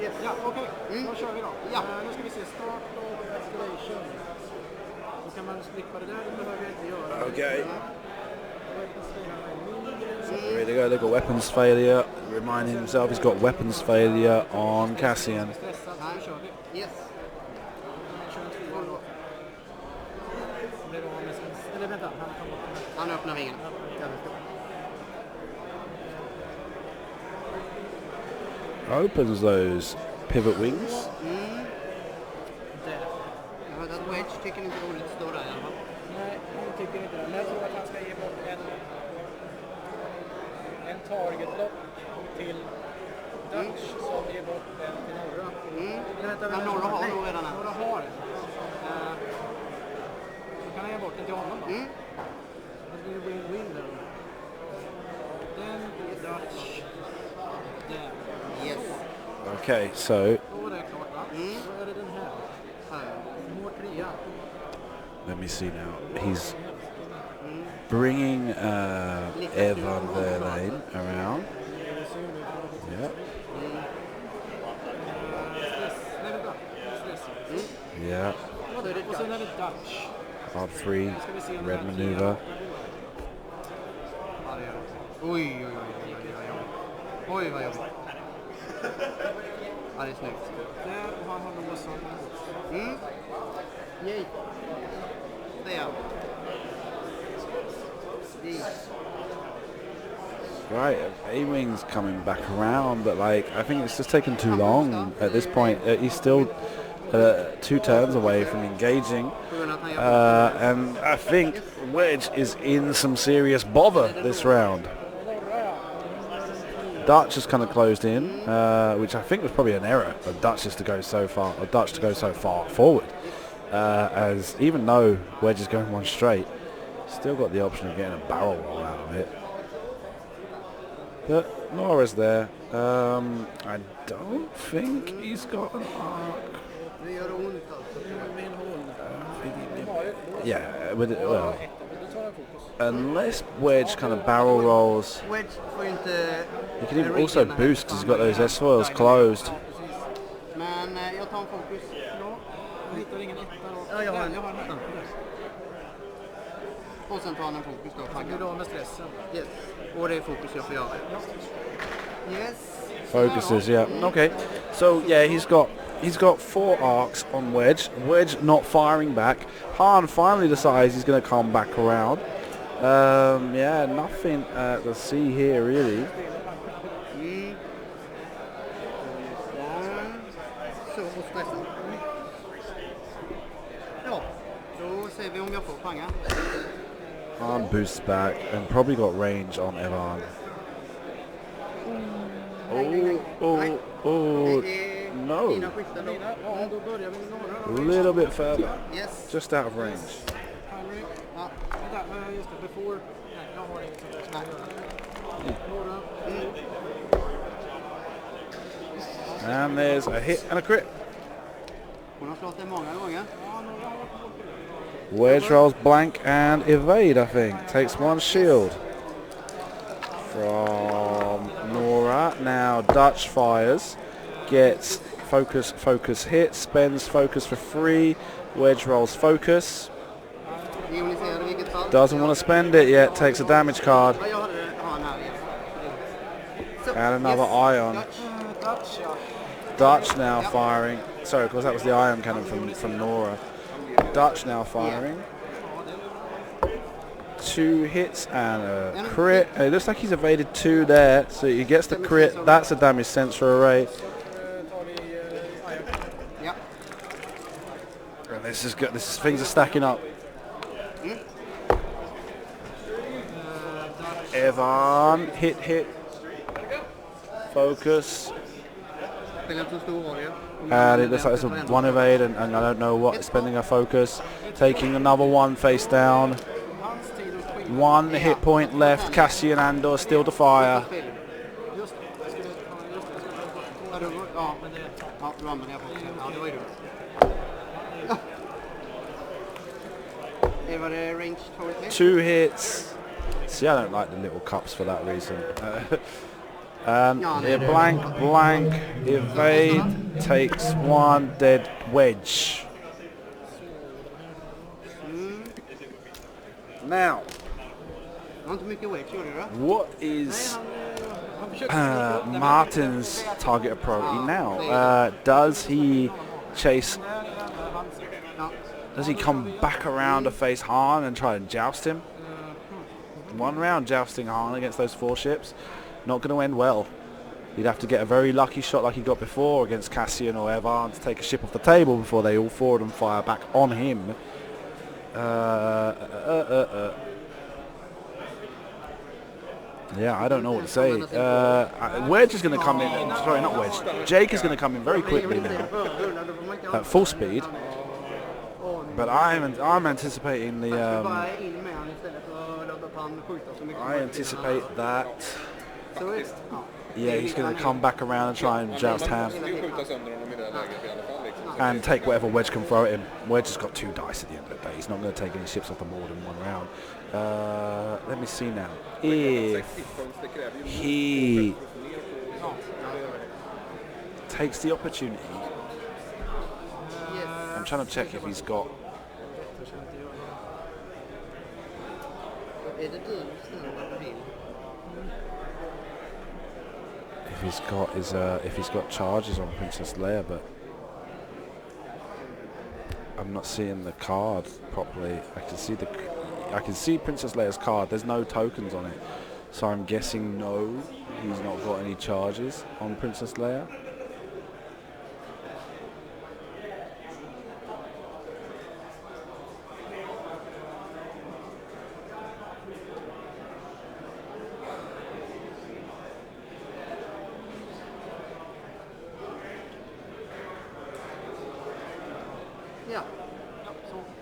Yes. Ja, okej. Då kör vi då. Ja. Nu ska vi se. Start och activation. Då kan man slippa det där. Det behöver jag inte göra. Okay. Ready to go. They've got weapons failure. Reminding himself he's got weapons failure on Cassian. Yes. Eller vänta, han öppnar vingen. Opens those pivot wings. Jag hörde att Wedge tycker inte roligt att stå där i alla fall. Nej, han tycker inte det. Men jag tror att han ska ge bort en target-lock till Dutch som ger bort en till Norra. Men Norra har nog redan en. Norra har en. Då kan han ge bort den till honom då. Det blir win-win där. Den går Dutch. Där. Yes. Okay, so Då är det klart va? Då är det den här. Mår trea. let me see now. He's bringing Evan their lane around. Yeah. Yeah. Och sen är det Dutch. Hard free, red maneuver. Oj, oj, vad jobbigt. Ja, det är snyggt. Där och han har låsan. Yay. There. Right, A-Wing's coming back around, but like I think it's just taken too long at this point. He's still 2 turns away from engaging, and I think Wedge is in some serious bother this round. Dutch has kind of closed in, which I think was probably an error of Dutch to go so far forward. As even though Wedge is going one straight, still got the option of getting a barrel roll out of it. But Nora's there. I don't think he's got an arc. Yeah, well, unless Wedge kind of barrel rolls. He can even also boost because he's got those S-foils closed. Men jag tar en fokus. Jag hittar ingen etta då. Ja, jag har en etta. Och sen tar han en fokus då. Så blir du av med stressen. Yes. Och det är fokus jag får göra. Yes. Focuses, yeah. Okay. So yeah, he's got 4 arcs on Wedge. Wedge not firing back. Han finally decides he's going to come back around. Yeah, nothing to see here really. Så stressen. Ja, då ser vi om jag får fånga. Han boosts back and probably got range on Evan. Oh, no. A little bit further. Yes. Just out of range. Just det, before. Nej, jag har inget sånt. And there's a hit and a crit. Hon har slått det många gånger. Wedge rolls blank and evade, I think. Takes one shield from Nora. Now Dutch fires. Gets focus hit. Spends focus for free. Wedge rolls focus. Doesn't want to spend it yet. Takes a damage card. And another ion. Dutch now firing. Sorry, because that was the ion cannon from Nora. Dutch now firing. 2 hits and a crit. It looks like he's evaded 2 there, so he gets the crit. That's a damage sensor array. And this is good. Things are stacking up. Evan, hit. Focus. And it looks like it's a 1 evade, and I don't know what. Spending a focus, taking another 1 face down. 1 hit point left. Cassian Andor still to fire. Two hits. See, I don't like the little cups for that reason. Blank, evade, takes 1, dead wedge. Now, what is Martin's target priority now? Does he chase? Does he come back around to face Han and try and joust him? 1 round jousting Han against those 4 ships. Not going to end well. He'd have to get a very lucky shot like he got before against Cassian or Evan to take a ship off the table before they all forward and fire back on him. Yeah, I don't know what to say. Wedge is going to come in. Sorry, not Wedge. Jake is going to come in very quickly now at full speed. But I'm anticipating the. I anticipate that. Yeah, he's going to come back around and try and joust Ham and take whatever Wedge can throw at him. Wedge has got 2 dice at the end of the day. He's not going to take any ships off the board in 1 round. Let me see now. If he takes the opportunity, I'm trying to check if he's got. If he's got charges on Princess Leia, but I'm not seeing the card properly. I can see Princess Leia's card. There's no tokens on it, so I'm guessing no, he's not got any charges on Princess Leia.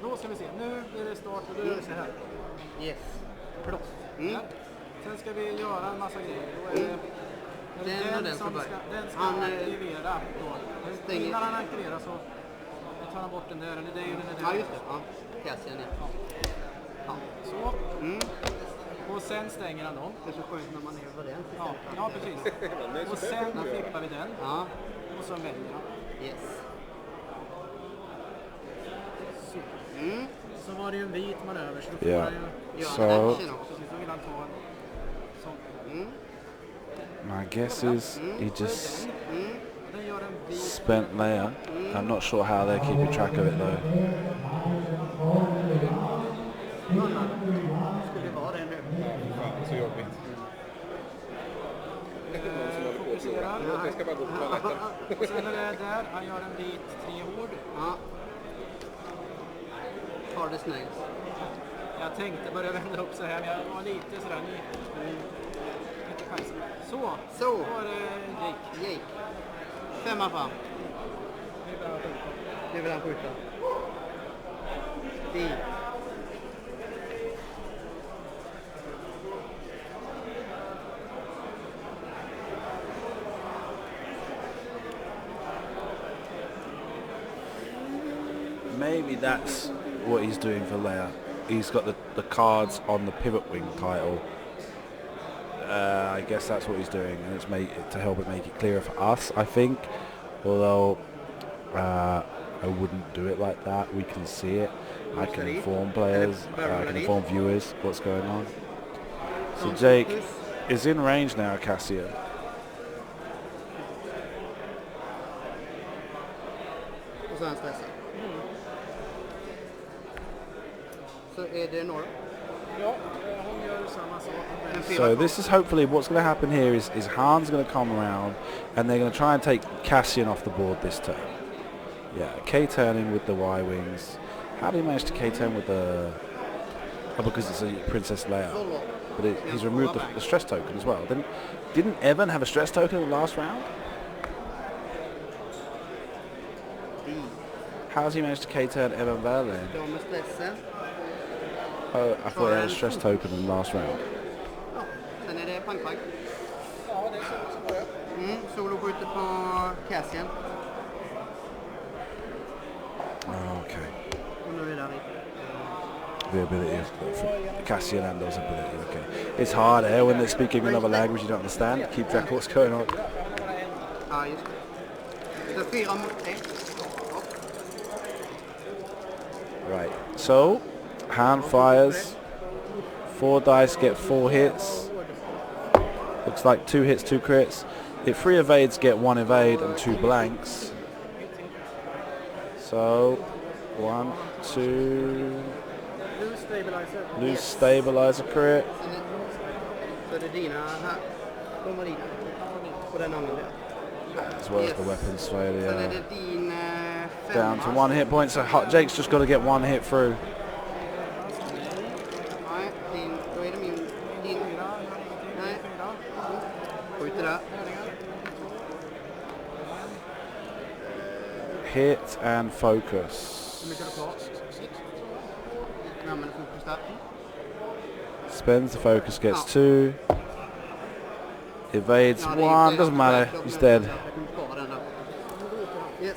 Då ska vi se, nu är det start och då gör vi så här. Yes. Ja. Sen ska vi göra en massa grejer. Då är det den som ska aktivera då. Innan han aktiverar så tar han bort den där, eller det är ju den där. Ja, just det. Ja. Cassian, ja. Så. Och sen stänger han dem. Det är så skönt när man är överens. Ja, precis. Och sen flippar vi den. Ja. Och så väljer han. Yes. Så var det ju en vit manöver, så då får Yeah. han ju So vill han ta sånt. my guess is he just Den gör en vit. spent Leia. I'm not sure how they're keeping track of it though. Skulle det vara det nu? Så jobbigt. Fokuserar. Jag ska bara gå på toaletten. Och sen är det där, han gör en vit 3 hård. Ja. Tar det snyggt. Jag tänkte börja vända upp så här, men jag var lite sådär lite chansen. Så var det Jake. 5 fram. Det vill han skjuta. Det. Maybe that's what he's doing for Leia. He's got the cards on the pivot wing title. I guess that's what he's doing, and it's to help it make it clearer for us, I think. Although I wouldn't do it like that. We can see it. I can inform players. I can inform viewers what's going on. So Jake is in range now, Cassian. Och så är han stressad. Så är det några. Ja, han gör samma sak. So this is hopefully what's going to happen here is Han's going to come around and they're going to try and take Cassian off the board this turn. Yeah, K-turning with the Y-wings. How do you manage to K-turn with the... Oh, because it's a Princess Leia. But he's removed the stress token as well. Didn't Evan have a stress token in the last round? How has he managed to K-turn Evan Bell then? Oh, I thought he had a stress token in the last round. Ja, sen är det pang-pang. Ja, det är så börjar. Solo skjuter på Cassian. Okay. Och nu är det the ability of Cassian and those ability. Okay, it's hard when they're speaking another language you don't understand. Keep track of what's going on. Ja, just det. Så 4 mot 3. Right. So, hand fires. 4 dice get 4 hits. Looks like 2 hits, 2 crits. If 3 evades, get 1 evade and 2 blanks. So, 1, 2. Loose stabilizer crit. Så det är dina här. De var dina. Och den använder jag. As well as the weapons slowly. Sen är det din Down to 1 hit point, so Jake's just got to get 1 hit through. Nej, då är det din. Nej. Skjuter där. Hit and focus. Spends the focus, gets 2. Evades 1, doesn't matter, he's dead. Yes.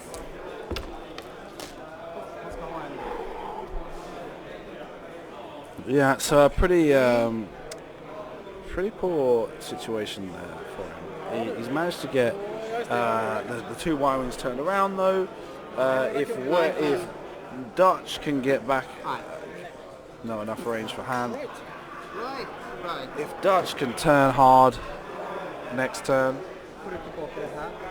Yeah, so a pretty poor situation there for him. He's managed to get the 2 Y-wings turned around though. If Dutch can get back, no enough range for hand. Right. If Dutch can turn hard next turn,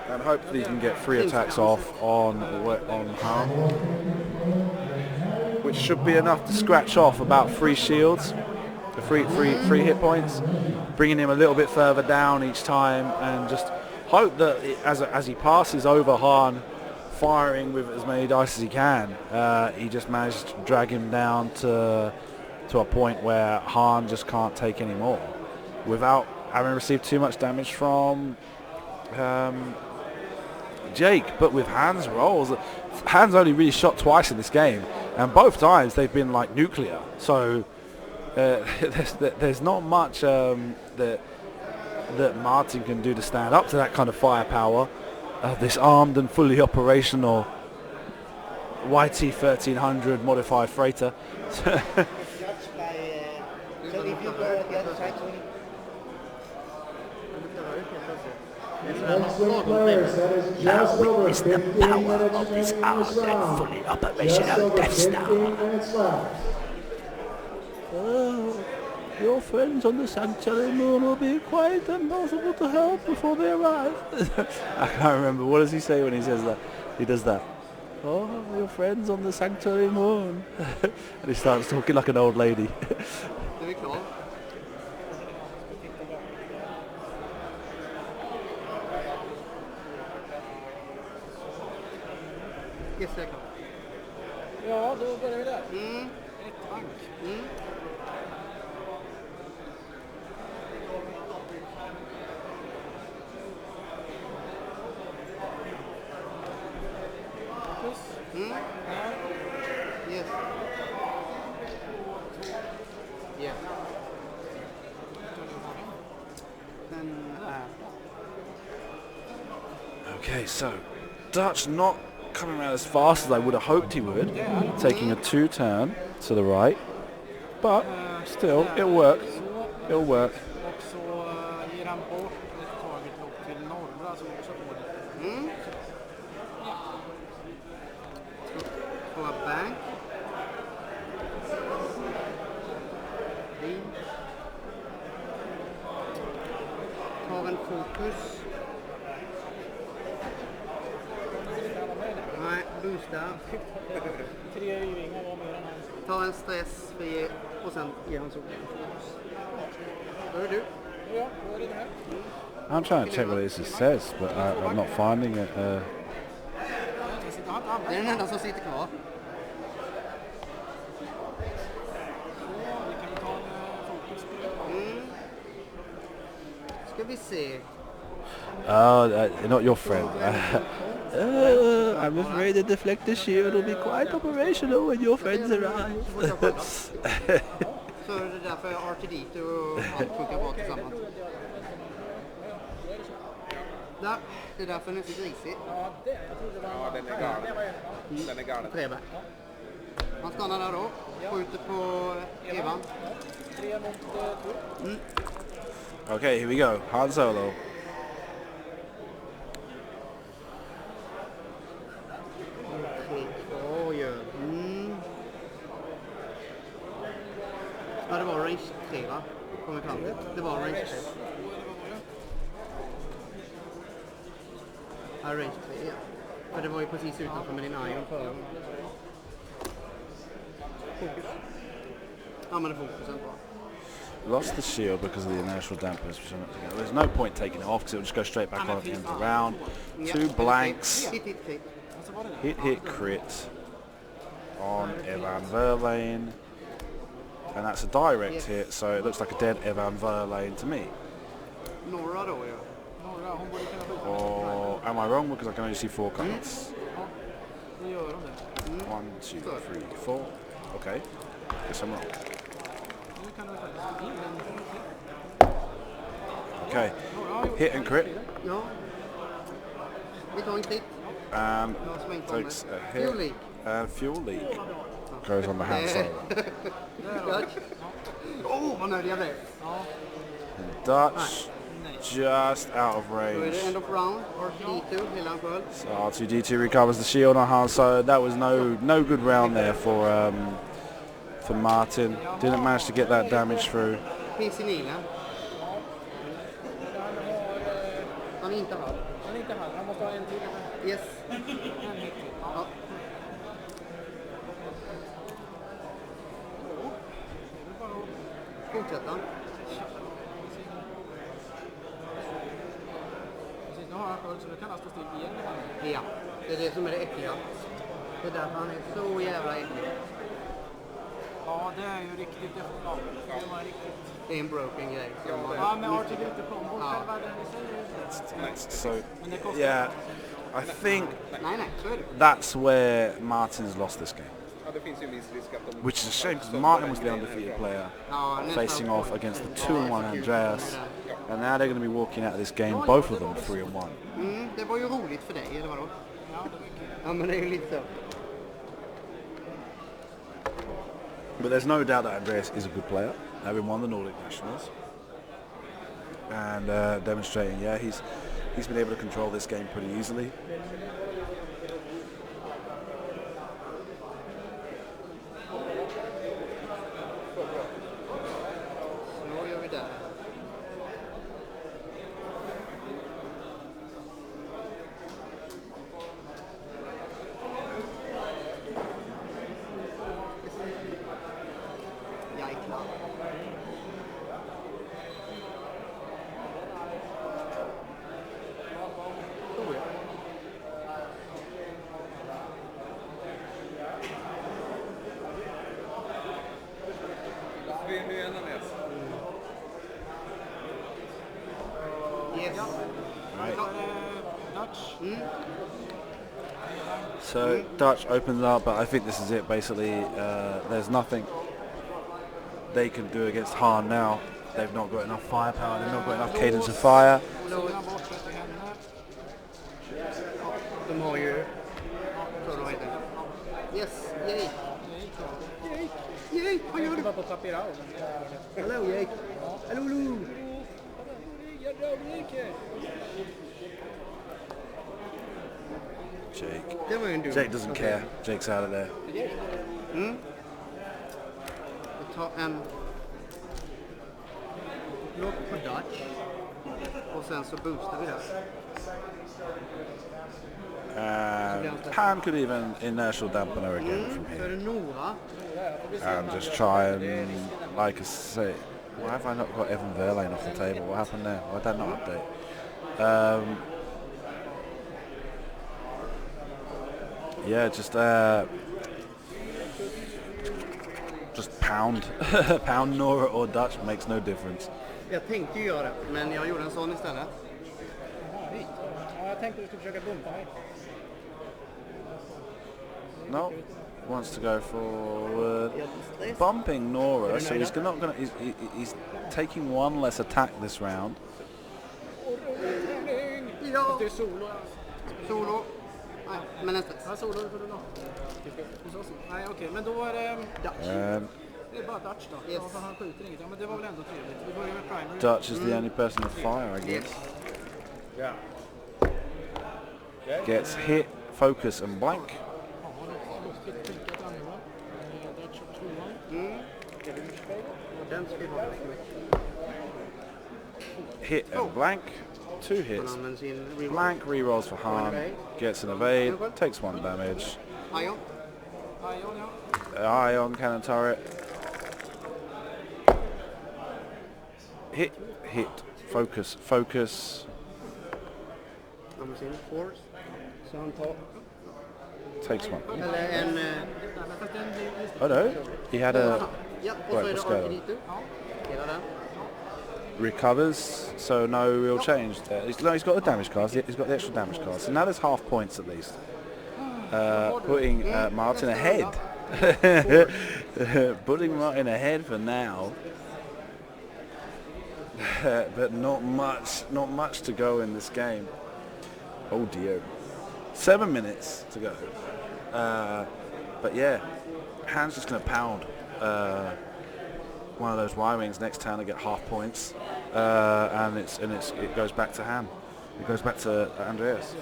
and hopefully he can get 3 attacks off on Han, which should be enough to scratch off about 3 shields, 3 hit points, bringing him a little bit further down each time, and just hope that as he passes over Han, firing with as many dice as he can, he just managed to drag him down to a point where Han just can't take any more without having received too much damage from Jake. But with Han's rolls, Han's only really shot twice in this game, and both times they've been like nuclear, so there's not much that Marten can do to stand up to that kind of firepower. This armed and fully operational YT-1300 modified freighter. Excellent players, that is just over 15 minutes remaining in this round. Fully Just operational over Death 15 Star. minutes left. Your friends on the Sanctuary Moon will be quite impossible to help before they arrive. I can't remember. What does he say when he says that? He does that. Oh, your friends on the Sanctuary Moon. And he starts talking like an old lady. Är vi klar? Yes, jag är klar. Ja, då börjar vi där. Mm. Ett bank. Mm. Mm. Yes. Yeah. Then, Okay, so Dutch not coming around as fast as I would have hoped he would, taking a 2-turn to the right. But still, it'll work. It'll work. Och så ger han bort ett taget lopp till norra som också får det. På bank. Tar en fokus. Nej, boostar. 3 Y-vingar var mer än han. Tar en stress och sen ger han solen en fokus. Då är du. Ja, då är det där. I'm trying to check what this says, but I'm not finding it. Det är den enda som sitter kvar. Vi kan ta en fokus på det. Ska vi se. Not your friend. I'm afraid the deflector shield will be quite operational when your friends arrive. Så är det därför RTD och allt funkar bra tillsammans. Där, det är därför den är så grisig. Ja, den är galen. Den är galen. Träbär. Han stannar där då. Skjuter på Evan. 3 mot 2. Okay, here we go. Han Solo. Ja, det var range 3 va? Kommer fram till. Det var range 3. Ja, range 3 ja. För det var ju precis utanför med din iron före. Fokus. Ja, men det är fokusen bara. Lost the shield because of the inertial dampers. There's no point taking it off because it will just go straight back on at the end of the round. 2 blanks. Hit, crit on Evan Verlaine. And that's a direct hit, so it looks like a dead Evan Verlaine to me. Norra då, ja. Norra, hon borde kunna skjuta. Or am I wrong because I can only see 4 cards? Ja, då gör de det. 1, 2, 3, 4. Okay. Guess I'm wrong. Nu kan du faktiskt in den. Okay. Hit and crit. Ja. Vi tar en krit. Takes a hit. Fuel leak. Fuel leak. Goes on the hand side. Vad nöjd jag blev. Dutch just out of Då är det range. end of round. R2D2, hela han sköld. So R2D2 recovers the shield on Han, so that was no good round there for Martin. Didn't manage to get that damage through. Finns i Nina. Han är inte halv. Han är inte halv, han måste ha en till. Yes. En hit till. Ja. Fortsätta. Precis, nu har han sköld så nu kan han stå still igen. Ja, det är det som är det äckliga. Det är därför han är så jävla äcklig. Ja, det är ju riktigt. Ja, det var riktigt. Det är en broken grej. Ja, men RTD-kombon, själva den i sig. So Men det kostar. yeah, I think Nej, så är det. that's where Martin's lost this game. Ja, det finns ju en viss risk att de... Which is a shame because Martin was the undefeated player Ja, facing off against the 2-1 Andreas. And now they're going to be walking out of this game, both of them 3-1. Det var ju roligt för dig, eller vadå? Ja, men det är ju lite så. But there's no doubt that Andreas is a good player, having won the Nordic Nationals. And demonstrating, yeah, he's been able to control this game pretty easily. Så gör vi där. Jäklar. Vi är nu igen, Andreas. Yes. Right. Dutch. So Dutch opens up, but I think this is it. Basically, there's nothing they can do against Han now. They've not got enough firepower. They've not got enough cadence of fire. De har ju Yes, Jake. Jake. Jake, vad gör Jag du? var på Tapirao. Hello, Jake. Hello. Jake. Det var ju en dum. Jake doesn't care. Jake's out of there. Vi tar en lock på Dutch. Och sen så boostar vi det. Han could even inertial dampener again from Så är here. det Nora. And just try and, like I say, why have I not got Evan Verlaine off the table? What happened there? Why did I not update? Yeah, just pound, pound Nora or Dutch makes no difference. Jag tänkte ju göra det, men jag gjorde en sån istället. Ja, jag tänkte du skulle försöka bumpa mig. No, wants to go for bumping Nora, so he's not gonna. He's taking one less attack this round. Ja, Det är solo. solo. Nej, men en stress. Ja, solo får du nå. Nej, okej, men då är det... Det är bara Dutch då. Yes. Ja, för han skjuter inget. Ja, men det var väl ändå trevligt. Vi börjar med primary. Dutch is the only person to fire, I guess. Gets hit, focus, and blank. Ja, det är lustigt. Tänka att han gör. Dutch på skolan. Den ska vi ha. Hit and blank. Two Han hits. använder sin reroll. Blank rerolls for harm. Gets an evade. Takes one damage. Ion. Ion, ja. Ion cannon turret. Hit, hit, focus, focus. Använder sin force. Så han tar... Takes one. Eller en... Nej, men fast den blir just... Oh no, he had a Ja, och så är Right, det let's go. Arkiditu. Hela den. recovers, so no real change there. He's got the damage cards. He's got the extra damage cards. So now there's half points at least. Putting Marten ahead. Putting Marten ahead for now. But not much to go in this game. Oh dear. 7 minutes to go. But yeah, Han's just going to pound one of those Y-wings next turn and get half points, and it goes back to Han. It goes back to Andreas.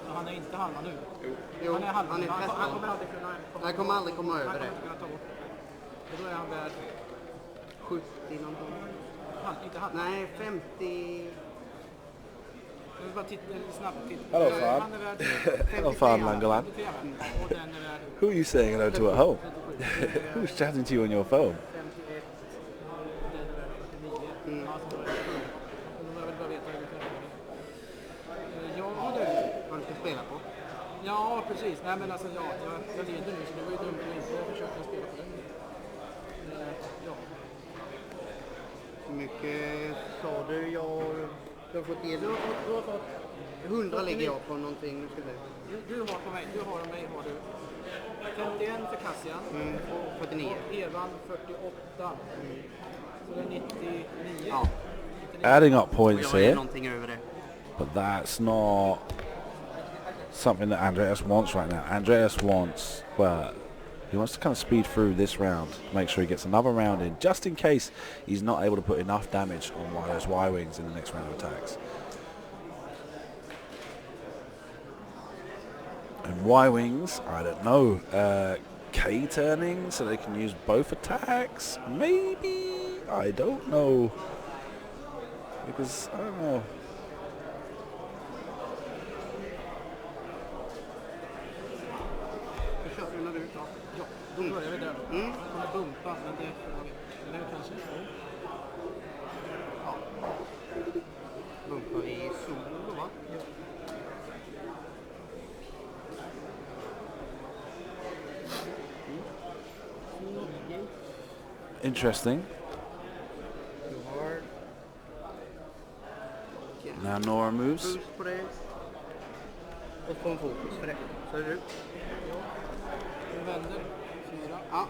Han är inte halva nu. Jo, Han är halva. han är Han nästan. kommer aldrig kunna... Han kommer aldrig komma över Han det. kommer inte kunna ta bort. Och då är han värd... 70 någonting. Inte halva. Nej, 50... Jag vill bara titta snabbt titta. Hello, Fad. Han är värd Hello, Fad Langolan. 53. Och den är värd... Who are you saying hello to at home? Who's chatting to you on your phone? 51. Den är värd 49. Ja, så då är det 7. Och då vill jag bara veta hur mycket det är. Ja, du. Han ska spela på. Ja, precis. Nej, men alltså ja, jag leder nu så det var ju dumt att inte försöka spela på den. Ja. Hur mycket sa du? Du har fått in... Du har fått 100 ligger jag på någonting. Nu ska vi. du har på mig, du har av mig har du 51 för Cassian. 49. Och Evan 48. Så det är 99. Ja. Adding up Och points jag är here, någonting över det. but that's not something that Andreas wants right now. Andreas wants, well, he wants to kind of speed through this round to make sure he gets another round in, just in case he's not able to put enough damage on one of those Y-wings in the next round of attacks. And Y-wings, I don't know, K-turning so they can use both attacks? Maybe? I don't know. Because, I don't know. Då kör du när du är klar. Ja, då börjar vi där då. Han kommer bumpa, men det är frågan. Eller kanske så. Ja. Bumpar i solo, va? Ja. Interesting. Du har... Now Nora moves. Boost på det. Och få en fokus för det. Så är det du. Vi vänder. 4. Ja.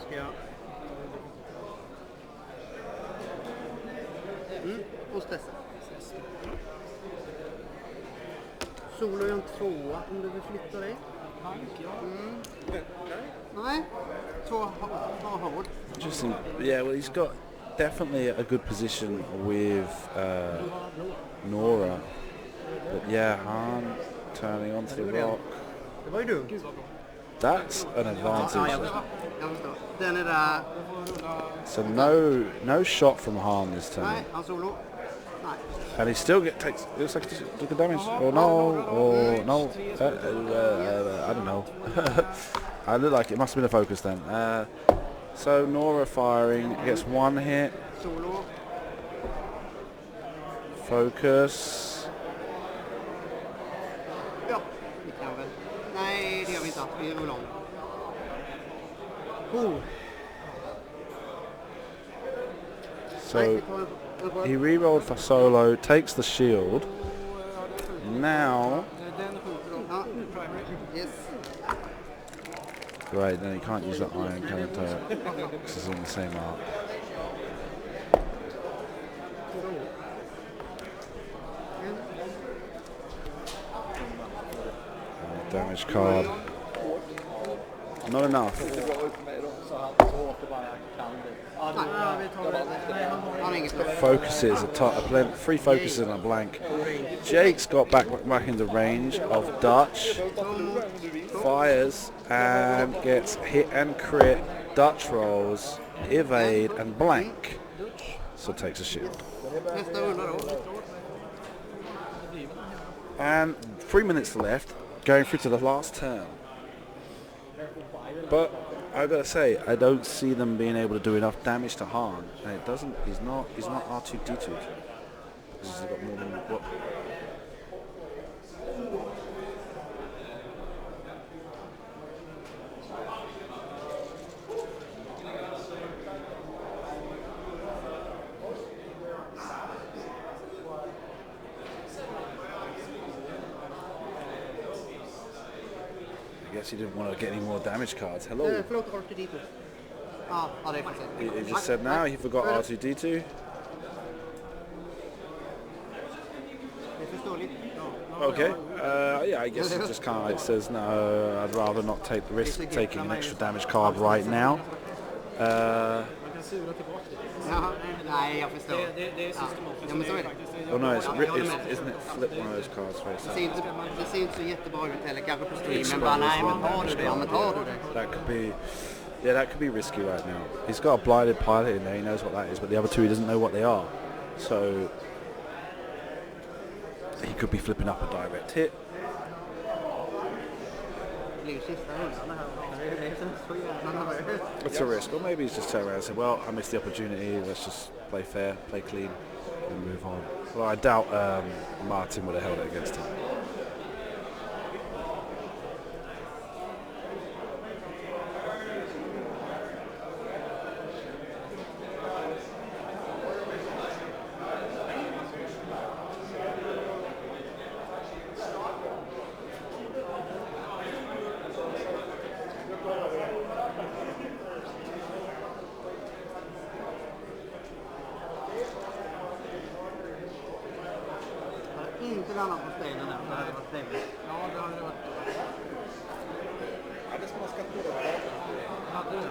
Ska jag... solo är en tvåa om du vill flytta dig. Bank, ja. Nej, två hold. Interesting. Yeah, well, he's got definitely a good position with Nora. But yeah, Han turning onto the rock. Det var ju dumt. That's an advantage. Jag förstår. Den är där. So no shot from Han this turn. Nej, han solo. Nej. And he still takes, looks like he took a damage. Or no, or no. I don't know. I look like it must have been a focus then. So Nora firing, gets one hit. Solo. Focus. Ja, vi kan väl. Nej, det gör vi inte. Vi rullar om. So he re-rolled for solo, takes the shield. Now, Den skjuter de. Yes. great, then he can't use that iron counter because it's in the same arc. Damage card. Not enough. Han har inget stopp. Focuses, three focuses and a blank. Jake's got back into range of Dutch. Fires and gets hit and crit. Dutch rolls, evade and blank. So takes a shield. Nästa runda då. And 3 minutes left, going through to the last turn. But I gotta say, I don't see them being able to do enough damage to Han. And it doesn't. He's not R2D2. Because he's got more than what. I guess he didn't want to get any more damage cards. Hello. Förlåt, R2D2. Ja, det är för sent. He just said now he forgot R2D2. Det är förståeligt. Okay. Yeah, I guess it just kind of like says no. I'd rather not take the risk of taking an extra damage card right now. Man kan sura tillbaka det. Jaha, nej, jag förstår. Det är systematiskt. Ja, men så är det. Oh no, isn't it flip one of those cards face Det ser inte så jättebra ut heller, kanske på stream, men bara nej, men tar du det? Ja, men tar du det? That could be, yeah, that could be risky right now. He's got a blinded pilot in there. He knows what that is, but the other two he doesn't know what they are. So he could be flipping up a direct hit. Det blir ju sista rundan det här. Det är så jävla nervöst. It's a risk. Or maybe he's just turned around and said, well, I missed the opportunity. Let's just play fair, play clean, and move on. Well, I doubt Marten would have held it against him. Inte landat på stenen än, det hade varit trevligt. Ja, det hade det varit. Ja, det smaskat på det. Hade du?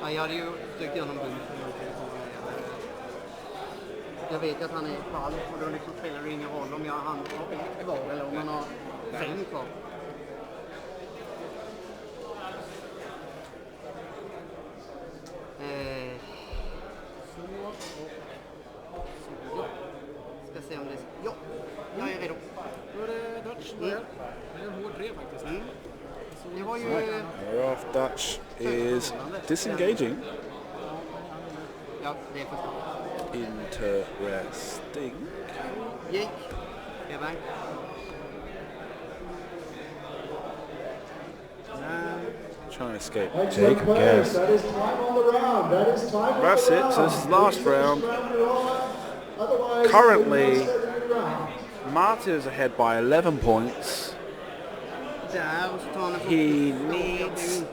Ja, jag hade ju strykt igenom bussen. Jag vet ju att han är i fall och då liksom spelar det ingen roll om jag har ett kvar eller om han har 5 kvar. Ska se om det... Ja, jag är redo. Då är det Dutch. Det är en hård drev faktiskt. Det var ju... We're off. Dutch is disengaging. Ja, det är förstås. Interesting. Jake. Eberg. Trying to escape Excellent Jake plays. again. That is time on the round. That is time on That's the it. round. So this is last round. Otherwise, Currently, the next round. Marten is ahead by 11 points. Där och så tar han en He fokus. needs,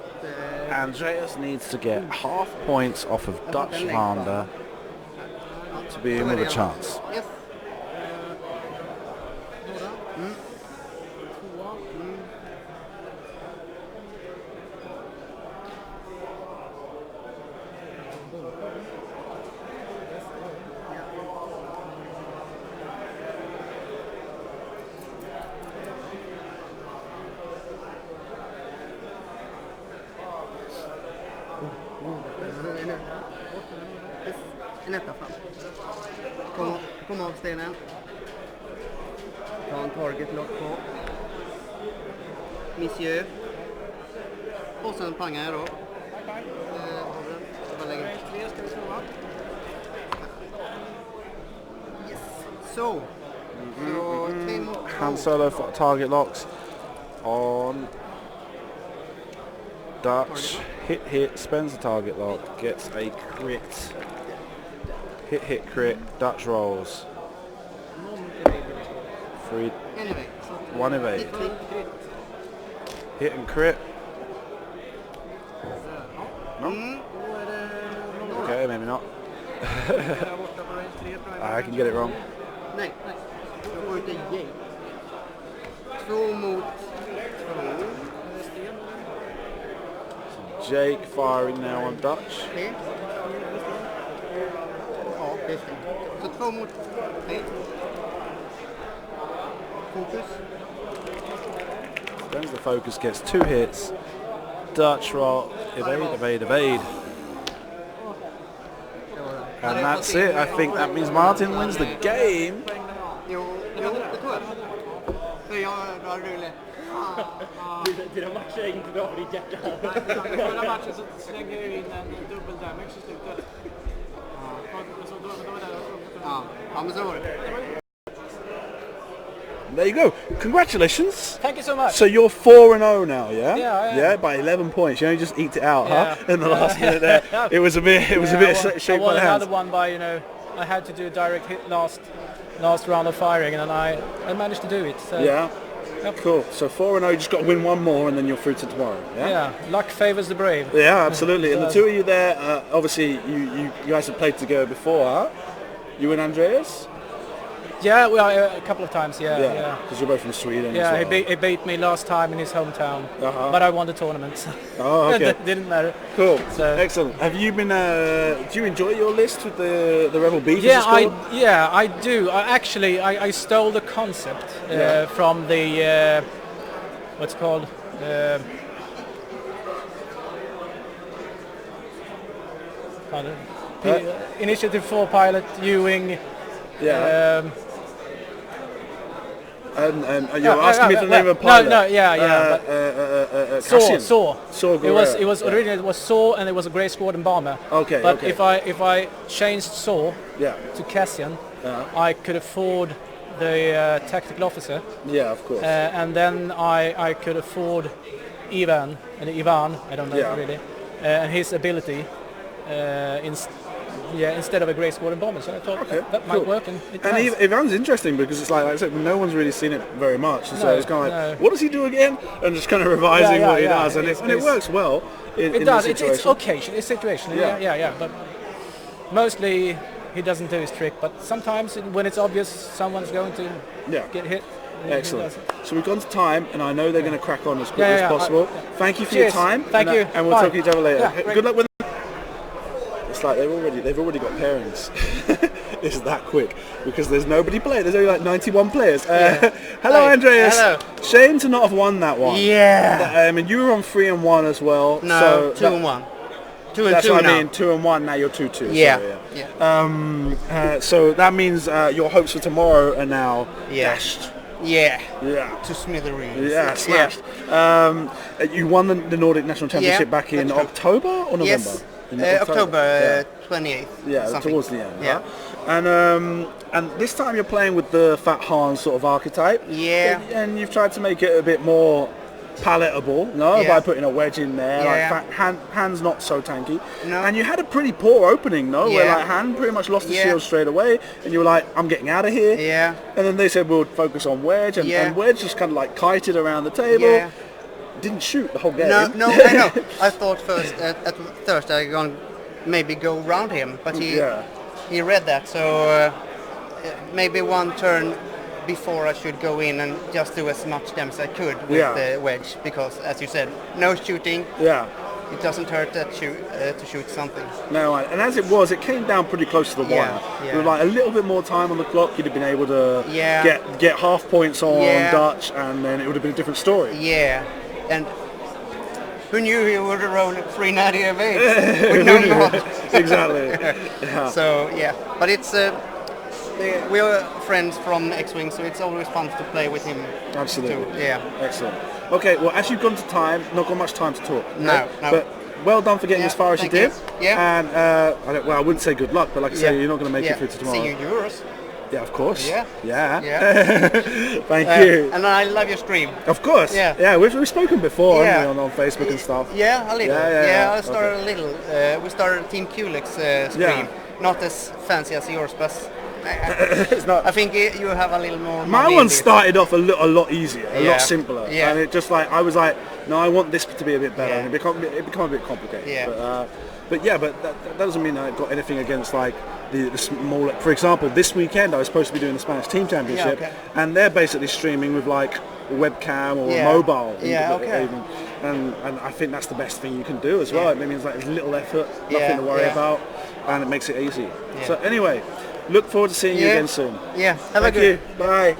Andreas needs to get half points off of Dutch Honda to be in with a chance. Yes. Tvåa. En etta fram. Kom av stenen. Ta en target lock på. Monsieur. Och sen pangar jag då. Bara lägger. Tre ska vi slå. Yes. Så 3 mot 2. Han Solo for target locks on Dutch. Hit, spends the target lock, gets a crit. Hit, crit, Dutch rolls. 3, Anyway. 1 evade. Hit and crit. No? Okay, maybe not. I can get it wrong. Nej. Jag får inte Jake. 2 mot 2. Jake firing now on Dutch. 3. Ja, det är stämt. Så 2 mot 3. Fokus. Spends the focus, gets 2 hits. Dutch roll, evade. And that's it. I think that means Martin wins the game. Jo, det tror jag. För jag rullade. Dina matcher är inte bra för ditt hjärta. I förra matchen så slängde jag in en dubbel damage i slutet. Så då var det Ja, men så var det. There you go. Congratulations. Thank you so much. So you're 4-0 now, yeah? Yeah. By 11 points. You only just eked it out, Yeah. huh? In the last minute there. It was a bit shaped I by won the hands. another one by, I had to do a direct hit last round of firing, and I managed to do it. So Yeah. Yep. Cool. So 4-0, you just got to win one more and then you're through to tomorrow, yeah? Yeah, luck favors the brave. Yeah, absolutely. And the two of you there, obviously you guys have played together before, huh? You and Andreas? Yeah, well, a couple of times, yeah. Because you're both from Sweden Yeah, as well. he beat me last time in his hometown, but I won the tournament. So Oh, okay. that didn't matter. Cool. So- Excellent. Have you been? Do you enjoy your list with the Rebel Beef? as it's called? I do. I stole the concept from the what's it called. Initiative 4 pilot Ewing. Yeah. And you're asking me the name of a pilot? No, Saw. It was originally it was Saw, and it was a Grey Squadron bomber. Okay. But okay. if I changed Saw to Cassian, I could afford the tactical officer. Yeah, of course. And then I could afford Ivan, I don't know really, and his ability instead of a Grey Squadron bomber. So I thought that might work. And Ivan's interesting because it's like I said, no one's really seen it very much. So it's kind of like, what does he do again? And just kind of revising what he does. And it works well in does. this situation. It's occasion. It's situational. Yeah. But mostly he doesn't do his trick. But sometimes when it's obvious someone's going to get hit. Excellent. So we've gone to time, and I know they're going to crack on as quickly as possible. Thank you for your time. Thank you. And we'll talk to each other later. Yeah, Good luck with them. It's like they've already got pairings. It's that quick because there's nobody playing. There's only like 91 players. Hello, Andreas. Hello. Shame to not have won that one. Yeah. I mean, you were on 3-1 as well. No, so 2-1. 2 and that's 2 what now. I mean. 2-1. Now you're 2-2. Yeah. Sorry, so that means your hopes for tomorrow are now dashed. Yeah. Yeah. To smithereens. Yeah, smashed. You won the Nordic National Championship back in October or November? Yes, In October 28th. Yeah, something. towards the end. Yeah. Right? And this time you're playing with the Fat Hans sort of archetype. Yeah. And you've tried to make it a bit more palatable, by putting a wedge in there. Yeah. Like Han's not so tanky. No. And you had a pretty poor opening, no? Yeah. Where like Han pretty much lost the shield straight away, and you were like, I'm getting out of here. Yeah. And then they said we'll focus on wedge, and wedge just kind of like kited around the table. Yeah. Didn't shoot the whole game. No, I know. I thought first at first I gonna maybe go around him, but he read that, so maybe one turn before I should go in and just do as much damage as I could with the wedge, because as you said, no shooting. Yeah. It doesn't hurt to shoot something. No, and as it was, it came down pretty close to the wire. Yeah. With like a little bit more time on the clock, you'd have been able to get half points on Dutch, and then it would have been a different story. Yeah, and who knew he would have run 390 of 8 with no knot? Exactly. Yeah. So yeah, but it's we are friends from X-Wing, so it's always fun to play with him. Absolutely. Too. Yeah. Excellent. Okay, well, as you've gone to time, not got much time to talk. No. But well done for getting as far as you did. Yeah. And I wouldn't say good luck, but like I say, you're not going to make it through to tomorrow. See you Euros. Yeah, of course. Yeah. Thank you. And I love your stream. Of course. Yeah. We've spoken before haven't we, on Facebook and stuff. Yeah, a little. Yeah. I started a little. We started Team Kulik's stream. Not as fancy as yours, but It's not. I think you have a little more. My one started off a lot easier, a lot simpler, Yeah. and it just like I was like, no, I want this to be a bit better, and it became a bit complicated. Yeah. But that doesn't mean I've got anything against like the smaller. For example, this weekend I was supposed to be doing the Spanish Team Championship, and they're basically streaming with like a webcam or mobile. Even. And I think that's the best thing you can do as well. It means like there's little effort, nothing to worry about, and it makes it easy. So anyway, look forward to seeing you again soon. Yeah, have Thank a good. you. Bye.